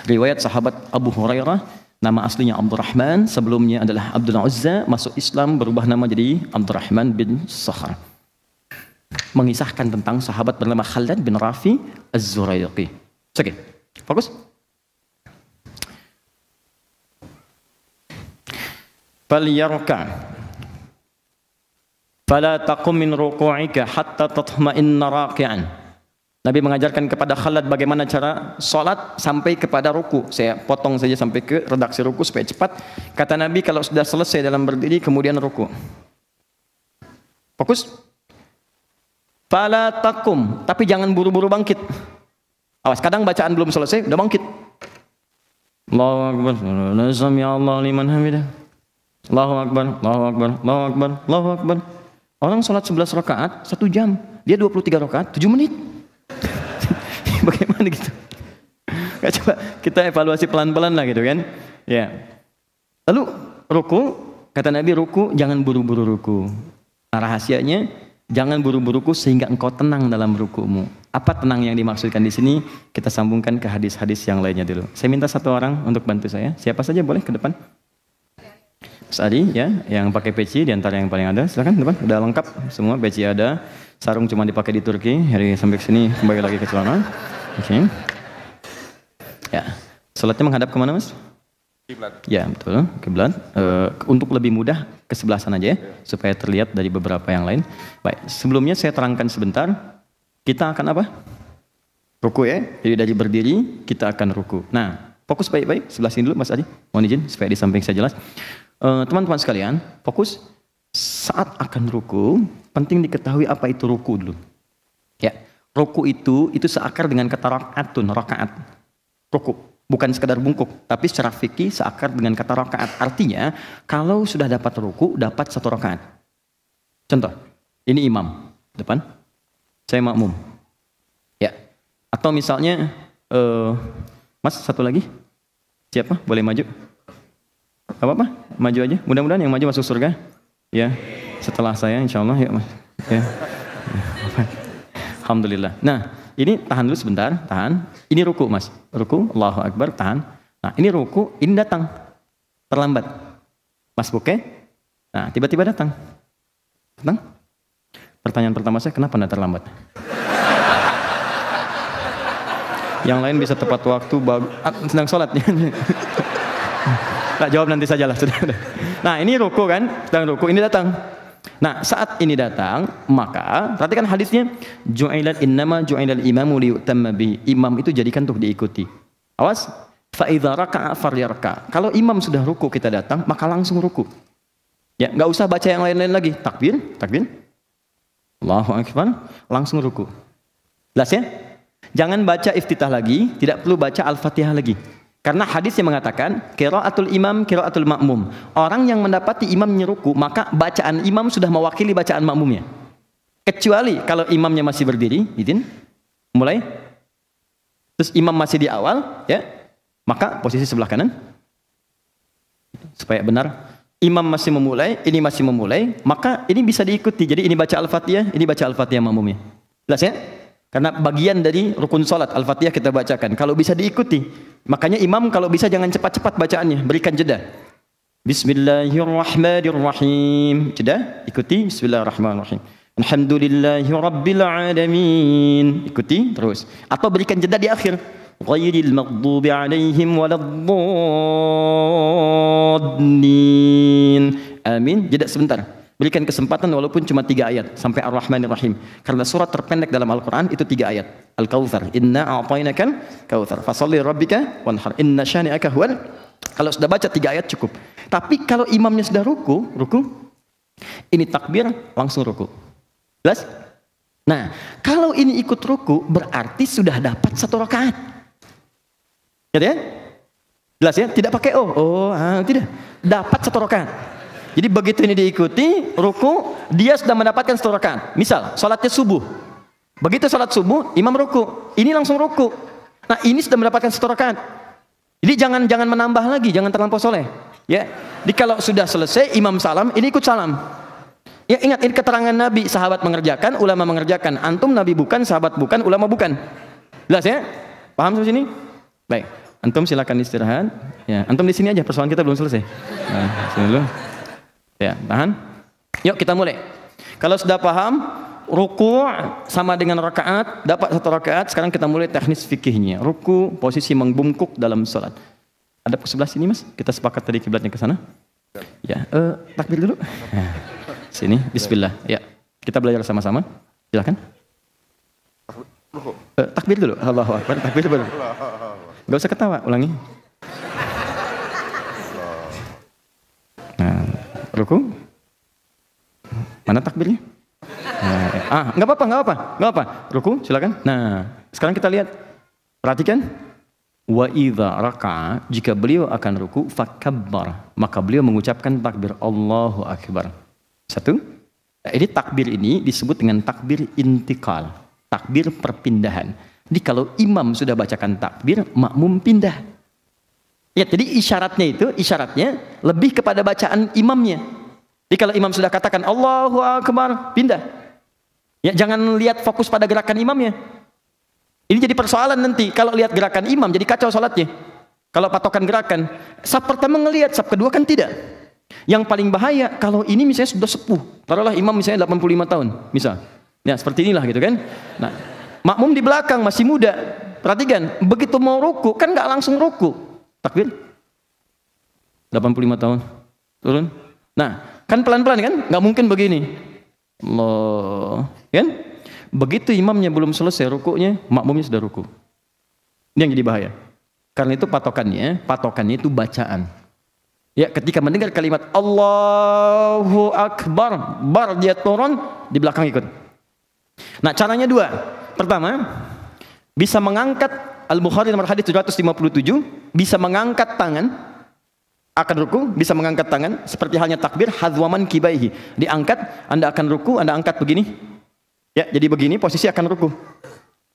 Riwayat sahabat Abu Hurairah, nama aslinya Abdurrahman, sebelumnya adalah Abdul Uzza, masuk Islam berubah nama jadi Abdurrahman bin Sakhar. Mengisahkan tentang sahabat bernama Khalid bin Rafi Az-Zuraiqi. Oke, fokus. Falyarka fala taqum min ruku'ika hatta tatma'inna raki'an. Nabi mengajarkan kepada Khalid bagaimana cara sholat sampai kepada ruku. Saya potong saja sampai ke redaksi ruku supaya cepat. Kata Nabi, kalau sudah selesai dalam berdiri kemudian ruku. Fokus. Fala taqum, tapi jangan buru-buru bangkit. Awas, kadang bacaan belum selesai udah bangkit. Allahu akbar. Sami Allahu liman hamidah. Allahu akbar, Allahu akbar, Allahu akbar, Allahu akbar. Orang sholat 11 rakaat 1 jam, dia 23 rakaat 7 menit. Bagaimana gitu? Gak, coba kita evaluasi pelan-pelan lah gitu kan? Ya. Lalu ruku, kata Nabi, ruku jangan buru-buru ruku. Nah, rahasianya jangan buru-buru ruku sehingga engkau tenang dalam rukumu. Apa tenang yang dimaksudkan di sini? Kita sambungkan ke hadis-hadis yang lainnya dulu. Saya minta satu orang untuk bantu saya. Siapa saja boleh ke depan? Mas Adi ya, yang pakai peci di antara yang paling ada, silakan depan. Udah lengkap semua, peci ada, sarung cuma dipakai di Turki, hari sampai sini kembali lagi ke celana. Oke. Ya, salatnya menghadap kemana Mas? Kiblat. Ya betul, kiblat. Untuk lebih mudah ke sebelah sana aja ya, supaya terlihat dari beberapa yang lain. Baik, sebelumnya saya terangkan sebentar, kita akan apa? Ruku ya, jadi dari berdiri kita akan ruku. Nah, fokus baik-baik, sebelah sini dulu Mas Adi, mohon izin supaya di samping saya jelas. Teman-teman sekalian, fokus. Saat akan ruku, penting diketahui apa itu ruku dulu. Ya, ruku itu seakar dengan kata rakaatun, rakaat. Ruku, bukan sekedar bungkuk, tapi secara fikih seakar dengan kata rakaat. Artinya, kalau sudah dapat ruku, dapat 1 rakaat. Contoh, ini imam depan, saya makmum. Ya, atau misalnya, Mas satu lagi, siapa? Boleh maju? Apa-apa, maju aja. Mudah-mudahan yang maju masuk surga. Ya, setelah saya insya Allah. Yuk Mas. Ya. Alhamdulillah. Nah, ini tahan dulu sebentar, tahan. Ini ruku Mas, ruku, Allahu Akbar, tahan. Nah, ini ruku, ini datang. Terlambat. Mas buke. Nah, tiba-tiba datang. Datang. Pertanyaan pertama saya, kenapa Anda terlambat? Yang lain bisa tepat waktu, sedang sholat. Nah, jawab nanti sajalah, sudah. Nah, ini ruku kan, sedang ruku, ini datang. Nah, saat ini datang, maka perhatikan hadisnya, ju'ilat innama ju'ilal imamu liyutamma bi. Imam itu jadikan untuk diikuti. Awas, fa idza raka'a falyarka. Kalau imam sudah ruku kita datang, maka langsung ruku. Ya, enggak usah baca yang lain-lain lagi. Takbir, takbir. Allahu akbar, langsung ruku. Jelas ya? Jangan baca iftitah lagi, tidak perlu baca Al-Fatihah lagi. Karena hadis yang mengatakan qiraatul imam qiraatul makmum. Orang yang mendapati imamnya ruku, maka bacaan imam sudah mewakili bacaan makmumnya. Kecuali kalau imamnya masih berdiri, izin, mulai. Terus imam masih di awal, ya, maka posisi sebelah kanan. Supaya benar. Imam masih memulai, ini masih memulai, maka ini bisa diikuti. Jadi ini baca Al-Fatihah, ini baca Al-Fatihah makmumnya. Jelas ya? Karena bagian dari rukun salat Al-Fatihah kita bacakan. Kalau bisa diikuti, makanya imam kalau bisa jangan cepat-cepat bacaannya, berikan jeda. Bismillahirrahmanirrahim. Jeda, ikuti Bismillahirrahmanirrahim. Alhamdulillahirabbil alamin. Ikuti terus. Atau berikan jeda di akhir. Ghairil maghdubi alaihim waladdallin. Amin. Jeda sebentar. Berikan kesempatan walaupun cuma 3 ayat sampai Ar-Rahmanir-Rahim. Karena surat terpendek dalam Al-Quran itu 3 ayat. Al-Kautsar. Inna a'tainakal kautsar. Fasholli rabbika wanhar. Inna syani'aka huwal. Kalau sudah baca 3 ayat cukup. Tapi kalau imamnya sudah ruku, ini takbir langsung ruku. Jelas? Nah, kalau ini ikut ruku berarti sudah dapat 1 rakaat. Ya? Jelas ya? Tidak pakai tidak. Dapat 1 rakaat. Jadi begitu ini diikuti, ruku, dia sudah mendapatkan 1 rakaat. Misal, salatnya subuh. Begitu salat subuh, imam ruku. Ini langsung ruku. Nah, ini sudah mendapatkan 1 rakaat. Jadi jangan menambah lagi, jangan terlampau soleh. Ya. Jadi kalau sudah selesai, imam salam, ini ikut salam. Ya, ingat ini keterangan Nabi, sahabat mengerjakan, ulama mengerjakan. Antum Nabi bukan, sahabat bukan, ulama bukan. Jelas ya? Paham sampai sini? Baik. Antum silakan istirahat. Ya, antum di sini aja, persoalan kita belum selesai. Nah, sini dulu. Ya, tahan. Yuk kita mulai. Kalau sudah paham, ruku sama dengan rakaat, dapat 1 rakaat. Sekarang kita mulai teknis fikihnya. Ruku, posisi membungkuk dalam salat. Ada ke sebelah sini, Mas? Kita sepakat tadi kiblatnya ke sana. Ya, takbir dulu. Nah, sini, bismillah. Ya, kita belajar sama-sama. Silakan. Takbir dulu. Allahu Akbar. Takbir dulu. Gak usah ketawa, ulangi. Nah, ruku. Mana takbirnya? Nah, nggak apa. Ruku, silakan. Nah, sekarang kita lihat. Perhatikan. Wa idza raka'a, jika beliau akan ruku, fakabbar, maka beliau mengucapkan takbir Allahu Akbar. 1. Ini takbir ini disebut dengan takbir intikal, takbir perpindahan. Jadi kalau imam sudah bacakan takbir, makmum pindah. Ya, jadi isyaratnya lebih kepada bacaan imamnya. Jadi kalau imam sudah katakan Allahu Akbar, pindah. Ya, jangan lihat fokus pada gerakan imamnya. Ini jadi persoalan nanti. Kalau lihat gerakan imam, jadi kacau salatnya. Kalau patokan gerakan, saf pertama ngelihat, saf kedua kan tidak. Yang paling bahaya kalau ini misalnya sudah sepuh. Taruhlah imam misalnya 85 tahun, misal. Ya, seperti inilah gitu kan. Nah, makmum di belakang masih muda. Perhatikan, begitu mau ruku kan nggak langsung ruku. Takbir. 85 tahun. Turun. Nah, kan pelan-pelan kan? Nggak mungkin begini. Allah. Kan? Begitu imamnya belum selesai rukunya, makmumnya sudah ruku. Ini yang jadi bahaya. Karena itu patokannya itu bacaan. Ya, ketika mendengar kalimat Allahu Akbar, bar dia turun, di belakang ikut. Nah, caranya 2. Pertama, bisa mengangkat, Al-Bukhari nomor hadis 757, bisa mengangkat tangan akan ruku, bisa mengangkat tangan seperti halnya takbir hadzwaman kibaihi. Diangkat, Anda akan ruku, Anda angkat begini. Ya, jadi begini posisi akan ruku.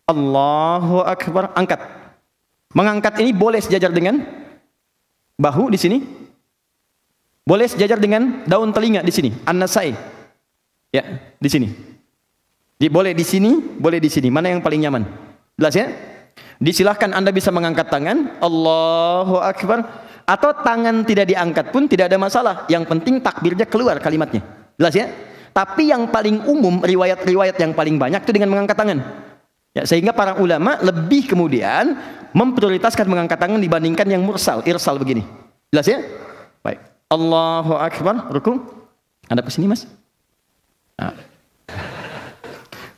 Allahu Akbar, angkat. Mengangkat ini boleh sejajar dengan bahu di sini. Boleh sejajar dengan daun telinga di sini, an-nasai. Ya, di sini. Boleh di sini, boleh di sini. Mana yang paling nyaman? Jelas ya? Disilahkan Anda bisa mengangkat tangan, Allahu Akbar, atau tangan tidak diangkat pun tidak ada masalah. Yang penting takbirnya keluar kalimatnya. Jelas ya? Tapi yang paling umum, riwayat-riwayat yang paling banyak itu dengan mengangkat tangan. Ya, sehingga para ulama lebih kemudian memprioritaskan mengangkat tangan dibandingkan yang mursal, irsal begini. Jelas ya? Baik. Allahu Akbar, ruku. Anda ke sini, Mas. Nah.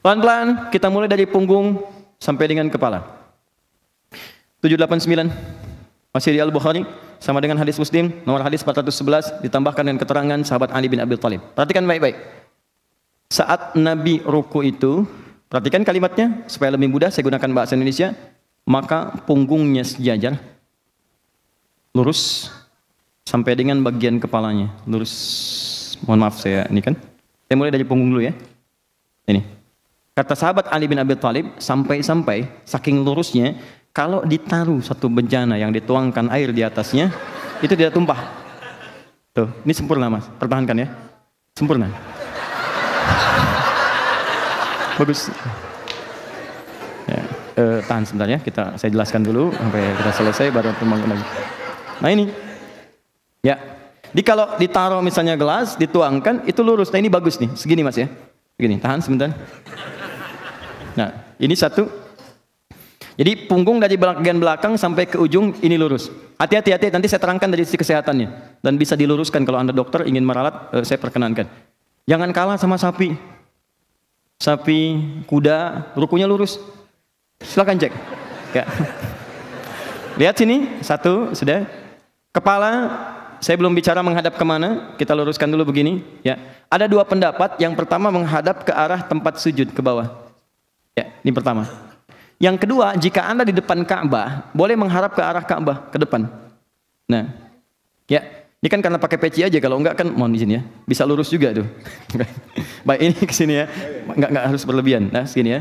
Pelan-pelan kita mulai dari punggung sampai dengan kepala. 789 masih di Al-Bukhari sama dengan hadis Muslim nomor hadis 411 ditambahkan dengan keterangan sahabat Ali bin Abi Thalib. Perhatikan baik-baik. Saat Nabi ruku itu, perhatikan kalimatnya supaya lebih mudah saya gunakan bahasa Indonesia, maka punggungnya sejajar lurus sampai dengan bagian kepalanya. Lurus. Mohon maaf saya ini kan. Saya mulai dari punggung dulu ya. Ini. Kata sahabat Ali bin Abi Thalib, sampai-sampai saking lurusnya, kalau ditaruh satu bejana yang dituangkan air di atasnya, itu tidak tumpah. Tuh, ini sempurna Mas. Pertahankan ya. Sempurna. Bagus. Ya, tahan sebentar ya. Saya jelaskan dulu sampai kita selesai baru tumbangkan lagi. Nah ini. Ya. Jadi kalau ditaruh misalnya gelas, dituangkan, itu lurus. Nah ini bagus nih. Segini Mas ya. Begini, tahan sebentar. Nah, ini satu. Jadi punggung dari bagian belakang sampai ke ujung ini lurus. Hati-hati, nanti saya terangkan dari sisi kesehatannya. Dan bisa diluruskan kalau Anda dokter ingin meralat, saya perkenankan. Jangan kalah sama sapi. Sapi, kuda, rukunya lurus. Silakan cek. Ya. Lihat sini, satu, sudah. Kepala, saya belum bicara menghadap kemana, kita luruskan dulu begini. Ya. Ada dua pendapat, yang pertama menghadap ke arah tempat sujud, ke bawah. Ya, ini pertama. Yang kedua, jika Anda di depan Ka'bah, boleh menghadap ke arah Ka'bah, ke depan. Nah, ya, ini kan karena pakai peci aja, kalau enggak kan, mohon izin ya, bisa lurus juga tuh. Baik, ini ke sini ya, enggak harus berlebihan. Nah, segini ya.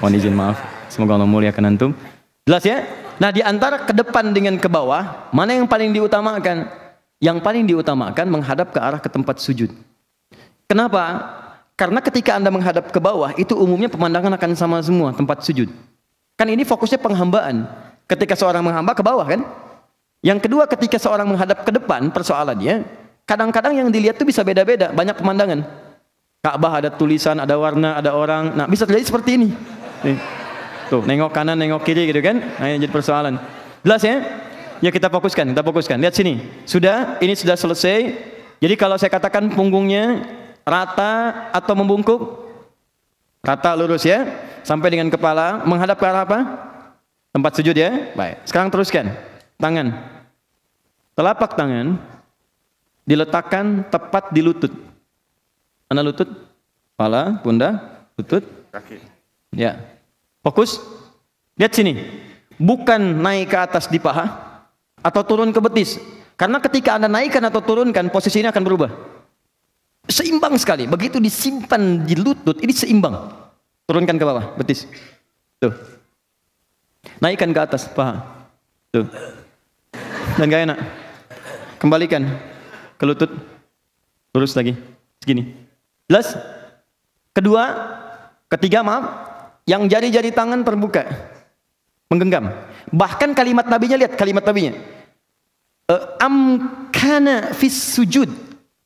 Mohon izin, maaf. Semoga Allah muliakan antum. Jelas ya? Nah, di antara ke depan dengan ke bawah, mana yang paling diutamakan? Yang paling diutamakan menghadap ke arah ke tempat sujud. Kenapa? Karena ketika Anda menghadap ke bawah, itu umumnya pemandangan akan sama semua, tempat sujud. Kan ini fokusnya penghambaan. Ketika seorang menghamba ke bawah kan? Yang kedua, ketika seorang menghadap ke depan, persoalannya, kadang-kadang yang dilihat itu bisa beda-beda, banyak pemandangan. Ka'bah ada tulisan, ada warna, ada orang. Nah, bisa terjadi seperti ini. Nih. Tuh, nengok kanan, nengok kiri gitu kan? Nah, ini jadi persoalan. Jelas ya? Ya kita fokuskan. Lihat sini. Ini sudah selesai. Jadi kalau saya katakan punggungnya rata atau membungkuk? Rata lurus ya. Sampai dengan kepala. Menghadap ke arah apa? Tempat sujud ya. Baik. Sekarang teruskan. Tangan. Telapak tangan diletakkan tepat di lutut. Mana lutut? Kepala, pundak, lutut, kaki. Ya. Fokus. Lihat sini. Bukan naik ke atas di paha atau turun ke betis. Karena ketika Anda naikkan atau turunkan, posisinya akan berubah. Seimbang sekali. Begitu disimpan di lutut, ini seimbang. Turunkan ke bawah, betis. Tuh. Naikkan ke atas paha. Tuh. Dan gak enak. Kembalikan ke lutut. Lurus lagi. Segini. Jelas? Ketiga maaf. Yang jari-jari tangan terbuka. Menggenggam. Bahkan kalimat nabinya, lihat kalimat nabinya. Amkana fis sujud.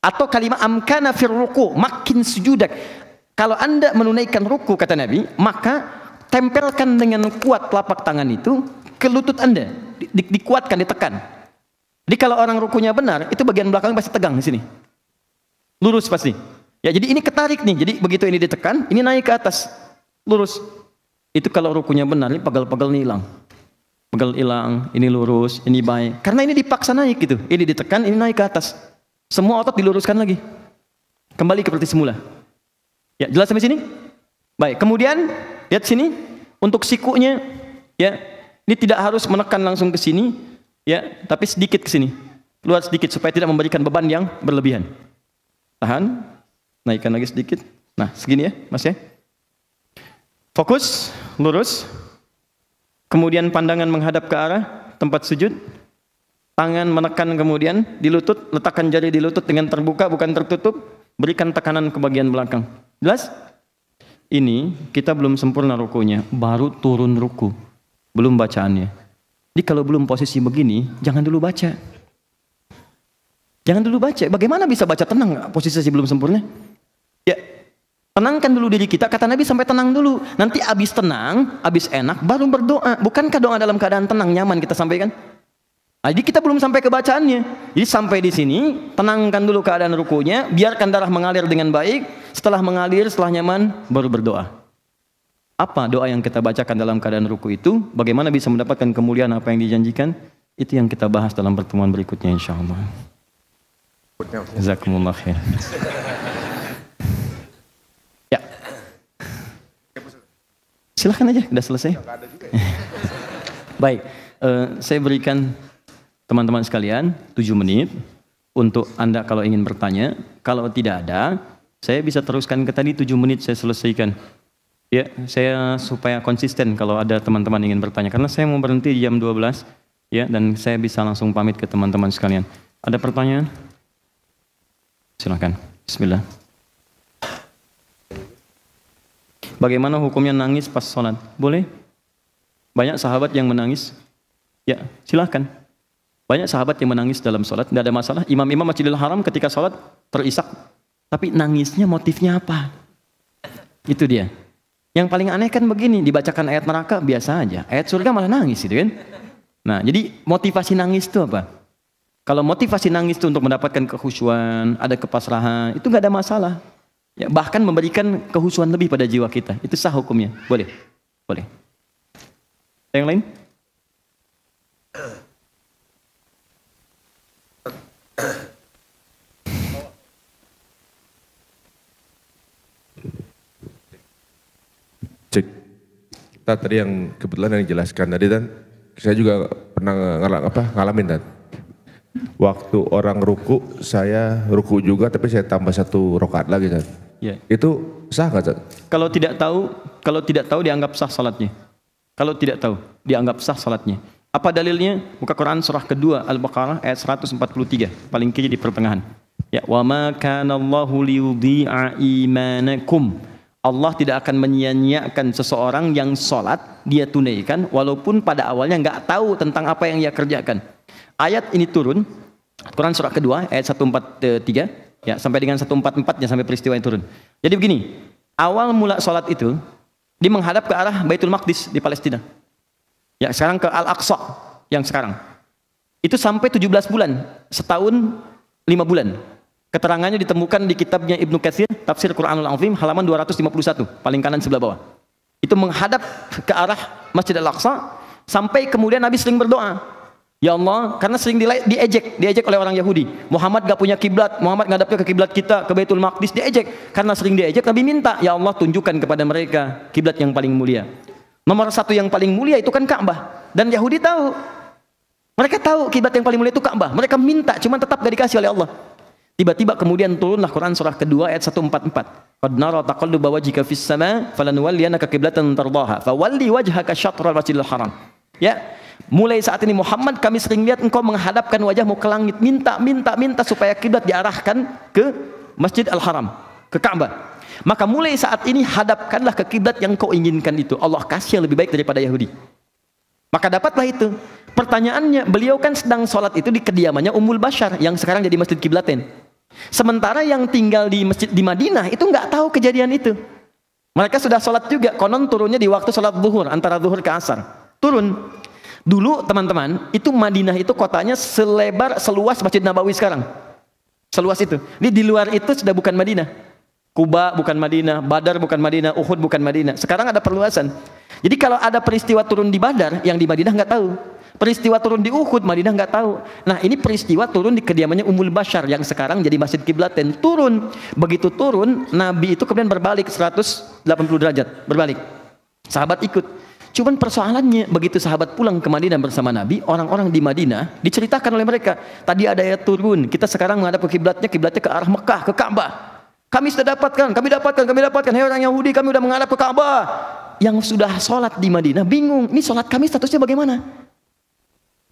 Atau kalimat amkana fir ruku, makin sujudak. Kalau Anda menunaikan ruku, kata Nabi, maka tempelkan dengan kuat telapak tangan itu ke lutut Anda. Dikuatkan, ditekan. Jadi kalau orang rukunya benar, itu bagian belakang pasti tegang di sini. Lurus pasti. Ya, jadi ini ketarik nih. Jadi begitu ini ditekan, ini naik ke atas. Lurus. Itu kalau rukunya benar, ini pegel-pegel ini hilang. Pegel hilang, ini lurus, ini baik. Karena ini dipaksa naik gitu. Ini ditekan, ini naik ke atas. Semua otot diluruskan lagi. Kembali seperti semula. Ya, jelas sampai sini? Baik, kemudian lihat sini untuk sikunya ya. Ini tidak harus menekan langsung ke sini ya, tapi sedikit ke sini. Keluar sedikit supaya tidak memberikan beban yang berlebihan. Tahan. Naikkan lagi sedikit. Nah, segini ya, Mas ya. Fokus, lurus. Kemudian pandangan menghadap ke arah tempat sujud. Tangan menekan kemudian di lutut, letakkan jari di lutut dengan terbuka bukan tertutup, berikan tekanan ke bagian belakang. Jelas? Ini kita belum sempurna rukunya, baru turun ruku, belum bacaannya. Jadi kalau belum posisi begini, jangan dulu baca. Jangan dulu baca. Bagaimana bisa baca tenang posisi belum sempurna? Ya, tenangkan dulu diri kita. Kata Nabi sampai tenang dulu. Nanti habis tenang, habis enak, baru berdoa. Bukankah doa dalam keadaan tenang, nyaman kita sampaikan? Nah, jadi kita belum sampai ke bacaannya. Jadi sampai di sini, tenangkan dulu keadaan rukunya, biarkan darah mengalir dengan baik. Setelah mengalir, setelah nyaman, baru berdoa. Apa doa yang kita bacakan dalam keadaan ruku itu? Bagaimana bisa mendapatkan kemuliaan apa yang dijanjikan? Itu yang kita bahas dalam pertemuan berikutnya insyaallah. Jazakumullah khair. Ya. Silakan aja, sudah selesai. Baik. Saya berikan teman-teman sekalian 7 menit untuk Anda kalau ingin bertanya. Kalau tidak ada, saya bisa teruskan ke tadi 7 menit saya selesaikan. Ya, saya supaya konsisten kalau ada teman-teman ingin bertanya. Karena saya mau berhenti jam 12, ya, dan saya bisa langsung pamit ke teman-teman sekalian. Ada pertanyaan? Silakan. Bismillah. Bagaimana hukumnya nangis pas sholat? Boleh? Banyak sahabat yang menangis. Ya, silakan. Banyak sahabat yang menangis dalam sholat, tidak ada masalah. Imam-imam Masjidil Haram ketika sholat terisak. Tapi nangisnya motifnya apa? Itu dia. Yang paling aneh kan begini, dibacakan ayat neraka biasa aja. Ayat surga malah nangis gitu kan. Nah, jadi motivasi nangis itu apa? Kalau motivasi nangis itu untuk mendapatkan kekhusyuan, ada kepasrahan, itu nggak ada masalah. Ya, bahkan memberikan kekhusyuan lebih pada jiwa kita. Itu sah hukumnya. Boleh. Boleh. Yang lain? Cek. Tadi yang kebetulan yang dijelaskan tadi kan, saya juga pernah ngalamin kan. Waktu orang ruku, saya ruku juga tapi saya tambah 1 rakaat lagi kan. Ya. Itu sah nggak, Tad? Kalau tidak tahu dianggap sah salatnya. Kalau tidak tahu dianggap sah salatnya. Apa dalilnya? Buka Quran surah kedua Al-Baqarah ayat 143, paling kiri di pertengahan. Ya, wa ma kana Allahu liyudhi'a imanakum. Allah tidak akan menyia-nyiakan seseorang yang salat dia tunaikan walaupun pada awalnya nggak tahu tentang apa yang ia kerjakan. Ayat ini turun Quran surah kedua ayat 143 ya sampai dengan 144-nya sampai peristiwa yang turun. Jadi begini, awal mula salat itu dia menghadap ke arah Baitul Maqdis di Palestina. Ya, sekarang ke Al-Aqsa yang sekarang. Itu sampai 17 bulan, setahun 5 bulan. Keterangannya ditemukan di kitabnya Ibnu Katsir, Tafsir Quranul Azim, halaman 256, paling kanan sebelah bawah. Itu menghadap ke arah Masjid Al-Aqsa sampai kemudian Nabi sering berdoa. Ya Allah, karena sering diejek oleh orang Yahudi. Muhammad gak punya kiblat, Muhammad ngadapnya ke kiblat kita, ke Baitul Maqdis, diejek. Karena sering diejek, Nabi minta, ya Allah tunjukkan kepada mereka kiblat yang paling mulia. Nomor 1 yang paling mulia itu kan Ka'bah. Dan Yahudi tahu. Mereka tahu kiblat yang paling mulia itu Ka'bah. Mereka minta, cuma tetap gak dikasih oleh Allah. Tiba-tiba kemudian turunlah Quran surah kedua ayat 144. Qad nara taqalluba wajhika fis sama falanuwalliyannaka qiblatan tardaha fawalli wajhaka syatral masjidil haram. Ya, mulai saat ini Muhammad kami sering lihat engkau menghadapkan wajahmu ke langit, minta supaya kiblat diarahkan ke Masjid Al-Haram, ke Ka'bah. Maka mulai saat ini hadapkanlah ke kiblat yang kau inginkan itu. Allah kasih yang lebih baik daripada Yahudi. Maka dapatlah itu. Pertanyaannya, beliau kan sedang sholat itu di kediamannya Ummul Bashar yang sekarang jadi Masjid Kiblatain. Sementara yang tinggal di masjid di Madinah itu nggak tahu kejadian itu. Mereka sudah sholat juga, konon turunnya di waktu sholat zuhur, antara zuhur ke asar. Turun. Dulu teman-teman, itu Madinah itu kotanya seluas Masjid Nabawi sekarang. Seluas itu. Di luar itu sudah bukan Madinah. Kuba bukan Madinah, Badar bukan Madinah, Uhud bukan Madinah. Sekarang ada perluasan. Jadi kalau ada peristiwa turun di Badar, yang di Madinah nggak tahu. Peristiwa turun di Uhud, Madinah nggak tahu. Nah, ini peristiwa turun di kediamannya Ummul Bashar yang sekarang jadi Masjid Kiblatain. Turun. Begitu turun, Nabi itu kemudian berbalik 180 derajat, berbalik. Sahabat ikut. Cuman persoalannya, begitu sahabat pulang ke Madinah bersama Nabi, orang-orang di Madinah diceritakan oleh mereka, tadi ada ayat turun, kita sekarang menghadap ke kiblatnya ke arah Mekah, ke Ka'bah. Kami sudah dapatkan, kami dapatkan. Hei orang Yahudi, kami sudah menghadap ke Ka'bah. Yang sudah sholat di Madinah bingung, ini sholat kami statusnya bagaimana?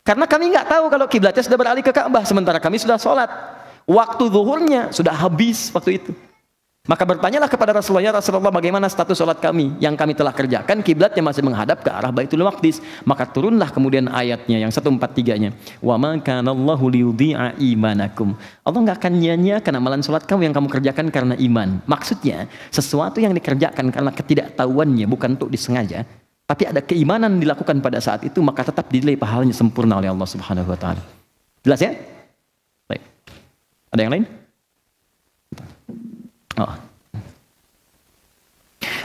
Karena kami nggak tahu kalau kiblatnya sudah beralih ke Ka'bah, sementara kami sudah sholat. Waktu zuhurnya sudah habis waktu itu. Maka bertanyalah kepada Rasulullah, ya Rasulullah, bagaimana status sholat kami yang kami telah kerjakan, kiblatnya masih menghadap ke arah Baitul Maqdis. Maka turunlah kemudian ayatnya yang 143-nya. Wa ma kana Allahu liyudhi'a imanakum. Allah nggak akan nyanyiakan amalan sholat kamu yang kamu kerjakan karena iman. Maksudnya, sesuatu yang dikerjakan karena ketidaktahuannya bukan untuk disengaja, tapi ada keimanan dilakukan pada saat itu, maka tetap dinilai pahalanya sempurna oleh Allah Subhanahu wa taala. Jelas ya? Baik. Ada yang lain? Oh.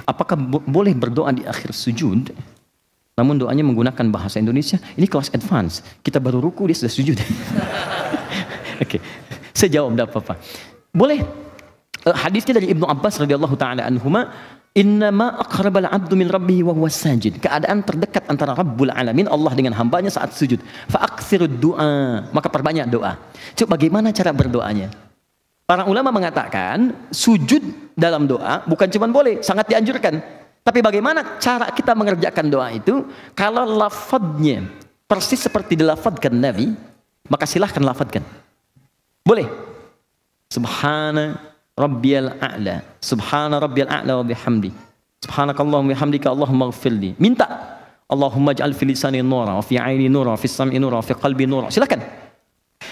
Apakah boleh berdoa di akhir sujud namun doanya menggunakan bahasa Indonesia? Ini kelas advance, kita baru ruku dia sudah sujud. Oke, saya jawab, tidak apa-apa. Boleh. Hadisnya dari Ibnu Abbas radhiyallahu taala anhuma, Innama aqrabal 'abdu min rabbih wa huwa sajid. Keadaan terdekat antara Rabbul Alamin, Allah dengan hambanya saat sujud. Fa aktsirud du'a, maka perbanyak doa. Coba bagaimana cara berdoanya? Para ulama mengatakan sujud dalam doa bukan cuma boleh, sangat dianjurkan. Tapi bagaimana cara kita mengerjakan doa itu? Kalau lafadznya persis seperti dilafadzkan Nabi, maka silahkan lafadzkan. Boleh. Subhana Rabbiyal a'la, Subhana Rabbiyal a'la wa bihamdi, Subhanakallahumma bihamdika Allahumma ighfirli. Minta Allahumma ij'al fi lisani nura wa fi 'aini nura wa fi sam'i nura wa fi qalbi nura. Silakan.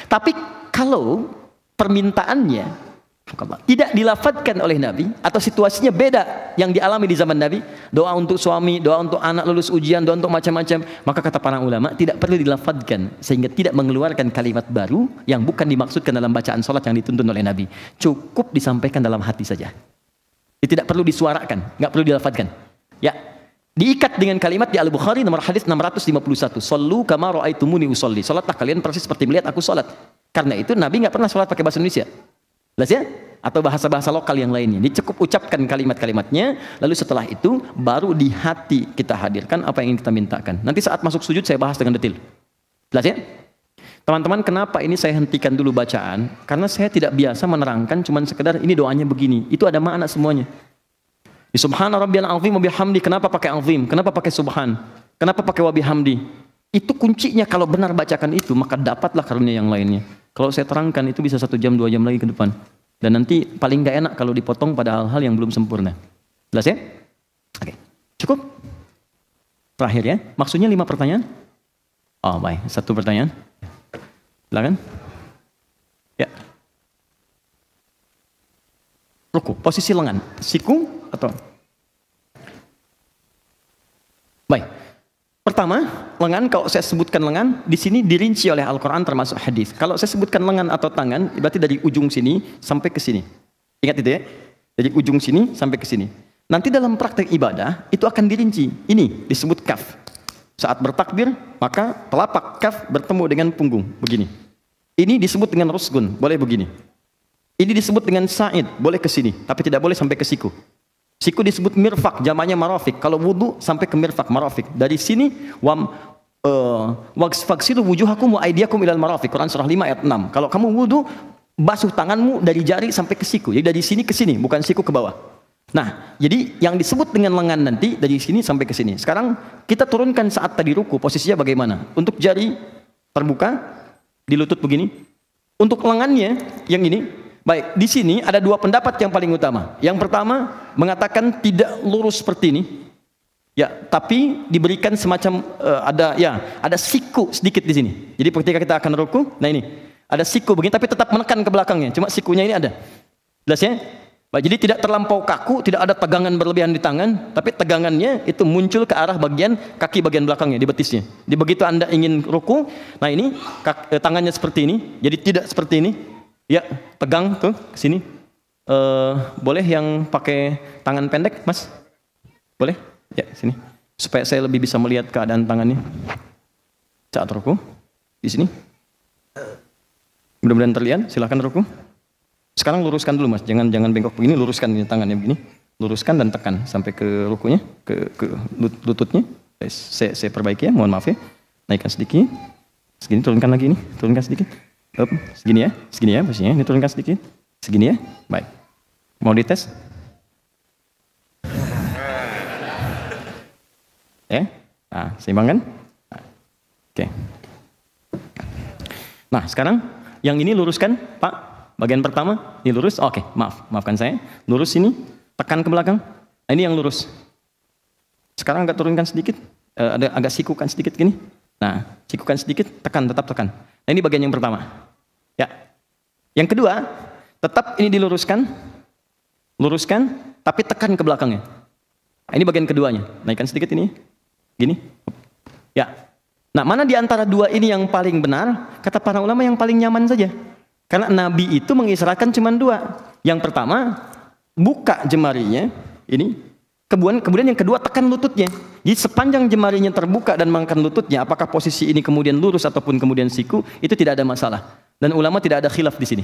Tapi kalau permintaannya tidak dilafadzkan oleh Nabi atau situasinya beda yang dialami di zaman Nabi, doa untuk suami, doa untuk anak lulus ujian, doa untuk macam-macam, maka kata para ulama tidak perlu dilafadzkan sehingga tidak mengeluarkan kalimat baru yang bukan dimaksudkan dalam bacaan salat yang dituntun oleh Nabi. Cukup disampaikan dalam hati saja. Tidak perlu disuarakan, nggak perlu dilafadzkan. Ya, diikat dengan kalimat di Al-Bukhari nomor hadis 651. Shallu kama ra'aitumuni usolli. Salatlah kalian persis seperti melihat aku salat. Karena itu Nabi nggak pernah salat pakai bahasa Indonesia. Jelas ya? Atau bahasa-bahasa lokal yang lainnya. Ini cukup ucapkan kalimat-kalimatnya, lalu setelah itu baru di hati kita hadirkan apa yang ingin kita mintakan. Nanti saat masuk sujud saya bahas dengan detail. Jelas ya? Teman-teman, kenapa ini saya hentikan dulu bacaan? Karena saya tidak biasa menerangkan cuman sekedar ini doanya begini. Itu ada makna semuanya. Di Subhana Rabbiyal Azim wa bihamdi, kenapa pakai azim? Kenapa pakai subhan? Kenapa pakai wa bihamdi? Itu kuncinya, kalau benar bacakan itu, maka dapatlah karunia yang lainnya. Kalau saya terangkan itu bisa 1 jam 2 jam lagi ke depan. Dan nanti paling gak enak kalau dipotong pada hal-hal yang belum sempurna. Jelas ya? Oke. Cukup? Terakhir ya. Maksudnya 5 pertanyaan? Oh baik, 1 pertanyaan. Silakan. Ya. Ruku, posisi lengan. Siku atau? Baik. Pertama, lengan, kalau saya sebutkan lengan, di sini dirinci oleh Al-Quran termasuk hadis. Kalau saya sebutkan lengan atau tangan, berarti dari ujung sini sampai ke sini. Ingat itu ya? Dari ujung sini sampai ke sini. Nanti dalam praktek ibadah, itu akan dirinci. Ini disebut kaf. Saat bertakbir, maka telapak kaf bertemu dengan punggung. Begini. Ini disebut dengan rusgun, boleh begini. Ini disebut dengan sa'id, boleh ke sini. Tapi tidak boleh sampai ke siku. Siku disebut mirfak, jamannya marafik. Kalau wudu sampai ke mirfak, marafik. Dari sini waghsilu wujuhakum wa aydiyakum ilal marafik. Quran surah 5 ayat 6. Kalau kamu wudu, basuh tanganmu dari jari sampai ke siku. Jadi dari sini ke sini, bukan siku ke bawah. Nah, jadi yang disebut dengan lengan nanti dari sini sampai ke sini. Sekarang kita turunkan saat tadi ruku, posisinya bagaimana? Untuk jari terbuka di lutut begini. Untuk lengannya yang ini. Baik, di sini ada 2 pendapat yang paling utama. Yang pertama mengatakan tidak lurus seperti ini, ya, tapi diberikan semacam ada siku sedikit di sini. Jadi ketika kita akan ruku, nah ini ada siku begini, tapi tetap menekan ke belakangnya. Cuma sikunya ini ada. Jelas ya? Baik, jadi tidak terlampau kaku, tidak ada tegangan berlebihan di tangan, tapi tegangannya itu muncul ke arah bagian kaki bagian belakangnya, di betisnya. Di begitu Anda ingin ruku, nah ini tangannya seperti ini, jadi tidak seperti ini. Ya, tegang tuh ke sini. Boleh yang pakai tangan pendek, Mas? Boleh? Ya, sini. Supaya saya lebih bisa melihat keadaan tangannya. Saat ruku di sini. Mudah-mudahan terlihat. Silakan ruku. Sekarang luruskan dulu, Mas. Jangan bengkok begini, luruskan ini tangannya begini. Luruskan dan tekan sampai ke rukunya, ke lututnya. Saya perbaiki ya, mohon maaf ya. Naikkan sedikit. Segini, turunkan lagi ini. Turunkan sedikit. Segini ya posisinya, ini turunkan sedikit, segini ya, baik. Mau dites? Ya, nah, seimbang kan? Oke. Nah sekarang yang ini luruskan, Pak. Bagian pertama, ini lurus. Oke, maafkan saya. Lurus ini, tekan ke belakang. Nah ini yang lurus. Sekarang agak turunkan sedikit, agak sikukan sedikit gini. Nah, sikukan sedikit, tekan, tetap tekan. Nah ini bagian yang pertama. Ya. Yang kedua, tetap ini diluruskan. Luruskan, tapi tekan ke belakangnya. Nah, ini bagian keduanya. Naikkan sedikit ini. Gini. Ya. Nah, mana di antara 2 ini yang paling benar? Kata para ulama yang paling nyaman saja. Karena Nabi itu mengisyaratkan cuma 2. Yang pertama, buka jemarinya. Ini. Kemudian yang kedua, tekan lututnya. Jadi sepanjang jemarinya terbuka dan mengangkat lututnya, apakah posisi ini kemudian lurus ataupun kemudian siku, itu tidak ada masalah. Dan ulama tidak ada khilaf di sini.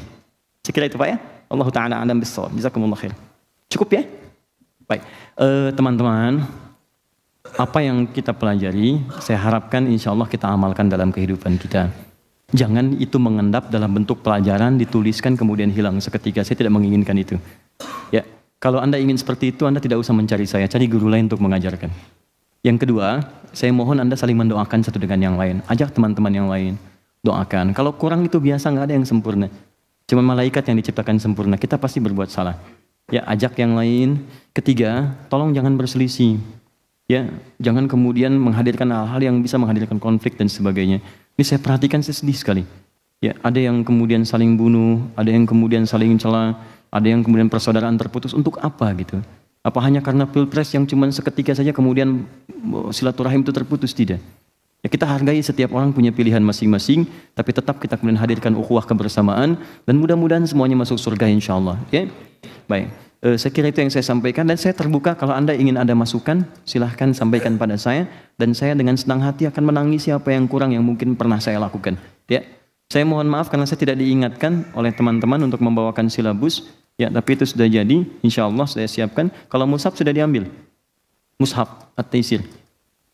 Sekira itu Pak ya. Allah Ta'ala a'lam bissawab. Jazakumullah khair. Cukup ya? Baik, teman-teman, apa yang kita pelajari, saya harapkan insya Allah kita amalkan dalam kehidupan kita. Jangan itu mengendap dalam bentuk pelajaran, dituliskan kemudian hilang seketika. Saya tidak menginginkan itu. Ya, kalau Anda ingin seperti itu, Anda tidak usah mencari saya, cari guru lain untuk mengajarkan. Yang kedua, saya mohon Anda saling mendoakan satu dengan yang lain. Ajak teman-teman yang lain, doakan. Kalau kurang itu biasa, nggak ada yang sempurna. Cuma malaikat yang diciptakan sempurna, kita pasti berbuat salah. Ya, ajak yang lain. Ketiga, tolong jangan berselisih. Ya, jangan kemudian menghadirkan hal-hal yang bisa menghadirkan konflik dan sebagainya. Ini saya perhatikan, saya sedih sekali. Ya, ada yang kemudian saling bunuh, ada yang kemudian saling cela, ada yang kemudian persaudaraan terputus. Untuk apa gitu? Apa hanya karena pilpres yang cuma seketika saja kemudian silaturahim itu terputus? Tidak. Ya, kita hargai setiap orang punya pilihan masing-masing, tapi tetap kita kemudian hadirkan ukhuwah kebersamaan dan mudah-mudahan semuanya masuk surga insya Allah. Ya, baik. Saya kira itu yang saya sampaikan dan saya terbuka kalau Anda ingin ada masukan, silahkan sampaikan pada saya dan saya dengan senang hati akan menangisi apa yang kurang yang mungkin pernah saya lakukan. Ya, saya mohon maaf karena saya tidak diingatkan oleh teman-teman untuk membawakan silabus. Ya, tapi itu sudah jadi, insya Allah saya siapkan. Kalau mushaf sudah diambil, mushaf at-taisir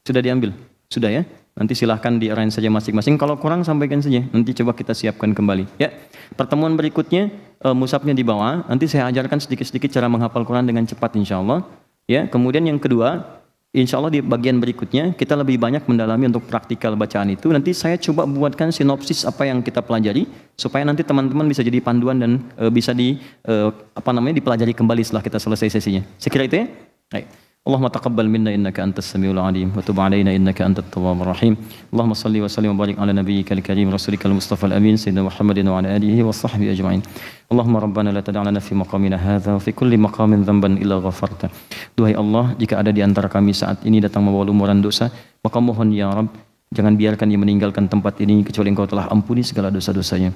sudah diambil, sudah ya. Nanti silahkan di-arrange saja masing-masing. Kalau kurang sampaikan saja. Nanti coba kita siapkan kembali. Ya, pertemuan berikutnya mushafnya dibawa. Nanti saya ajarkan sedikit-sedikit cara menghafal Quran dengan cepat insya Allah. Ya, kemudian yang kedua, insya Allah di bagian berikutnya kita lebih banyak mendalami untuk praktikal bacaan itu. Nanti saya coba buatkan sinopsis apa yang kita pelajari supaya nanti teman-teman bisa jadi panduan dan bisa dipelajari kembali setelah kita selesai sesinya. Saya kira itu ya. Baik. Allahumma taqabbal minna innaka antas samiul alim wa tub alaina innaka antat tawwabur rahim. Allahumma salli wa sallim wa barik ala nabiyyikal karim rasulikal mustafa al amin sayyidina Muhammadin wa ala alihi wa sahbihi ajma'in. Allahumma rabbana la tad'a lana fi maqamina hadza wa fi kulli maqamin dhanban illa ghafarta. Duhai Allah, jika ada di antara kami saat ini datang membawa lumuran dosa, maka mohon ya Rabb, jangan biarkan dia meninggalkan tempat ini kecuali Engkau telah ampuni segala dosa-dosanya.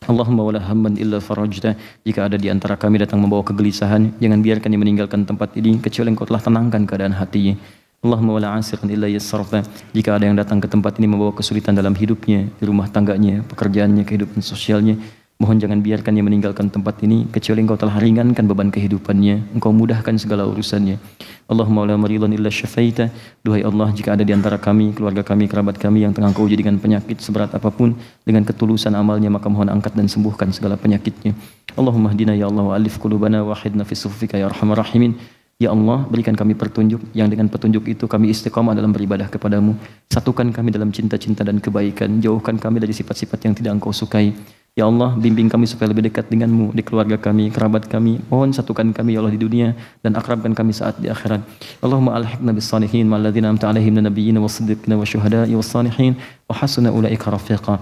Allahumma wala hamman illa farajta, jika ada di antara kami datang membawa kegelisahan, jangan biarkan dia meninggalkan tempat ini kecuali Engkau telah tenangkan keadaan hatinya. Allahumma wala asiran illa yassarta, jika ada yang datang ke tempat ini membawa kesulitan dalam hidupnya, di rumah tangganya, pekerjaannya, kehidupan sosialnya, mohon jangan biarkan dia meninggalkan tempat ini kecuali Engkau telah ringankan beban kehidupannya, Engkau mudahkan segala urusannya. Allahumma la maridhan illa syafaita, duhai Allah, jika ada di antara kami, keluarga kami, kerabat kami yang tengah Engkau uji dengan penyakit seberat apapun, dengan ketulusan amalnya maka mohon angkat dan sembuhkan segala penyakitnya. Allahumma hdina ya Allah wa alif qulubana wa wahidna fi suffika ya arhamar rahimin. Ya Allah, berikan kami petunjuk yang dengan petunjuk itu kami istiqamah dalam beribadah kepadamu. Satukan kami dalam cinta-cinta dan kebaikan, jauhkan kami dari sifat-sifat yang tidak Engkau sukai. Ya Allah, bimbing kami supaya lebih dekat denganmu di keluarga kami, kerabat kami. Mohon satukan kami ya Allah di dunia dan akrabkan kami saat di akhirat. Allahumma alhiqna bis salihin ma'al ladzina amta 'alaihim minan nabiyyin was-siddiqina wasyuhada'i was-salihin wa hasuna ulaika rafiqa.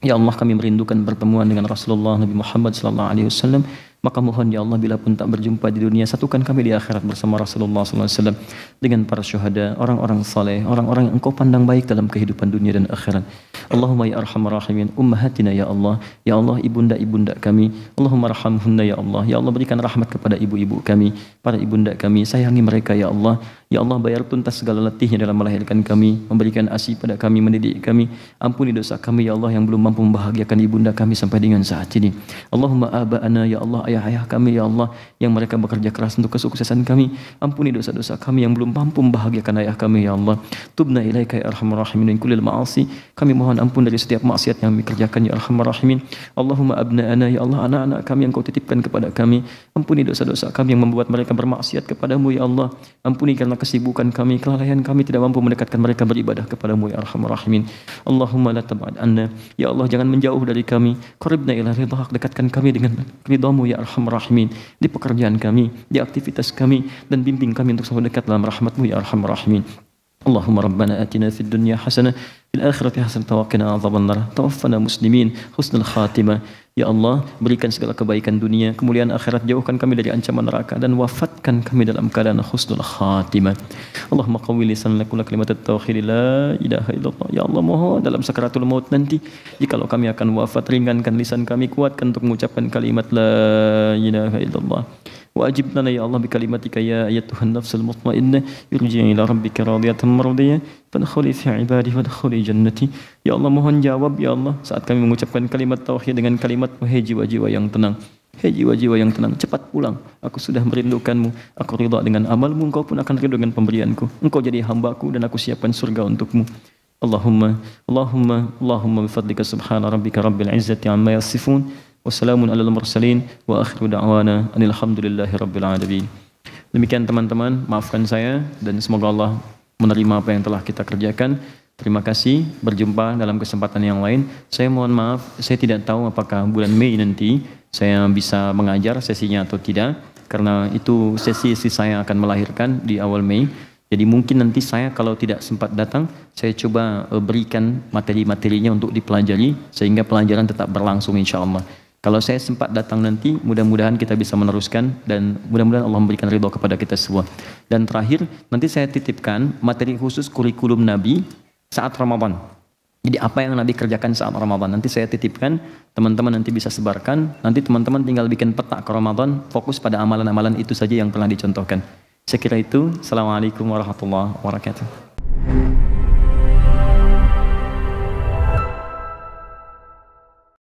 Ya Allah, kami merindukan pertemuan dengan Rasulullah Nabi Muhammad sallallahu alaihi wasallam. Maka mohon ya Allah, bila pun tak berjumpa di dunia, satukan kami di akhirat bersama Rasulullah SAW dengan para syuhada, orang-orang saleh, orang-orang yang Engkau pandang baik dalam kehidupan dunia dan akhirat. Allahumma ya arhamar rahimin, ummahatina ya Allah ibunda-ibunda kami, Allahumma rahamhunna ya Allah berikan rahmat kepada ibu-ibu kami, para ibunda kami, sayangi mereka ya Allah, bayar tuntas segala letihnya dalam melahirkan kami, memberikan ASI pada kami, mendidik kami, ampuni dosa kami ya Allah yang belum mampu membahagiakan ibunda kami sampai dengan saat ini. Allahumma aba'ana ya Allah, ayah-ayah kami ya Allah yang mereka bekerja keras untuk kesuksesan kami, ampuni dosa-dosa kami yang belum mampu membahagiakan ayah kami ya Allah. Tubna ilaika ya arhamar rahimin min kullil ma'asi, kami mohon ampun dari setiap maksiat yang kami kerjakan ya arhamar rahimin. Allahumma abna'ana ya Allah, anak-anak kami yang Kau titipkan kepada kami, ampuni dosa-dosa kami yang membuat mereka bermaksiat kepadamu ya Allah. Ampuni karena kesibukan kami, kelalaian kami tidak mampu mendekatkan mereka beribadah kepadamu ya arhamar rahimin. Allahumma la tab'ad anna, ya Allah jangan menjauh dari kami, qaribna ila ridhak, dekatkan kami dengan ridhamu ya arhamar rahimin, di pekerjaan kami, di aktivitas kami, dan bimbing kami untuk selalu dekat dalam rahmatmu ya arhamar rahimin. Allahumma rabbana atina fid dunya hasanah fil akhirati hasanah wa qina adzabannar, tawaffana muslimin husnul khatimah. Ya Allah, berikan segala kebaikan dunia, kemuliaan akhirat, jauhkan kami dari ancaman neraka dan wafatkan kami dalam keadaan husnul khatimah. Allahumma qawwi lisanana kulla kalimat at-tauhid la ilaha illallah. Ya Allah, mohon dalam sakaratul maut nanti jikalau kami akan wafat, ringankan lisan kami, kuatkan untuk mengucapkan kalimat la ilaha illallah. Wajib lana ya Allah bi kalimatika ya ayyatuhan nafsul mutmainnah irji'i ila rabbika radiyatan mardiyah fadkhuli fi ibadihi wadkhuli jannati. Ya Allah, mohon jawab ya Allah saat kami mengucapkan kalimat tauhid dengan kalimat wahai jiwa-jiwa yang tenang. Hei jiwa-jiwa yang tenang, cepat pulang. Aku sudah merindukanmu. Aku ridha dengan amalmu, engkau pun akan ridha dengan pemberianku. Engkau jadi hambaku dan aku siapkan surga untukmu. Allahumma bifadlika subhana rabbika rabbil izzati amma yasifun. Wassalamun alal mursalin. Wa akhiru da'wana anilhamdulillahi rabbil alamin. Demikian teman-teman, maafkan saya dan semoga Allah menerima apa yang telah kita kerjakan. Terima kasih, berjumpa dalam kesempatan yang lain. Saya mohon maaf, saya tidak tahu apakah bulan Mei nanti saya bisa mengajar sesinya atau tidak, karena itu sesi saya akan melahirkan di awal Mei. Jadi mungkin nanti saya kalau tidak sempat datang, saya coba berikan materi-materinya untuk dipelajari, sehingga pelajaran tetap berlangsung insya Allah. Kalau saya sempat datang nanti, mudah-mudahan kita bisa meneruskan dan mudah-mudahan Allah memberikan ridho kepada kita semua. Dan terakhir, nanti saya titipkan materi khusus kurikulum Nabi saat Ramadan. Jadi apa yang Nabi kerjakan saat Ramadan, nanti saya titipkan, teman-teman nanti bisa sebarkan, nanti teman-teman tinggal bikin peta ke Ramadan, fokus pada amalan-amalan itu saja yang pernah dicontohkan. Saya kira itu. Assalamualaikum warahmatullahi wabarakatuh.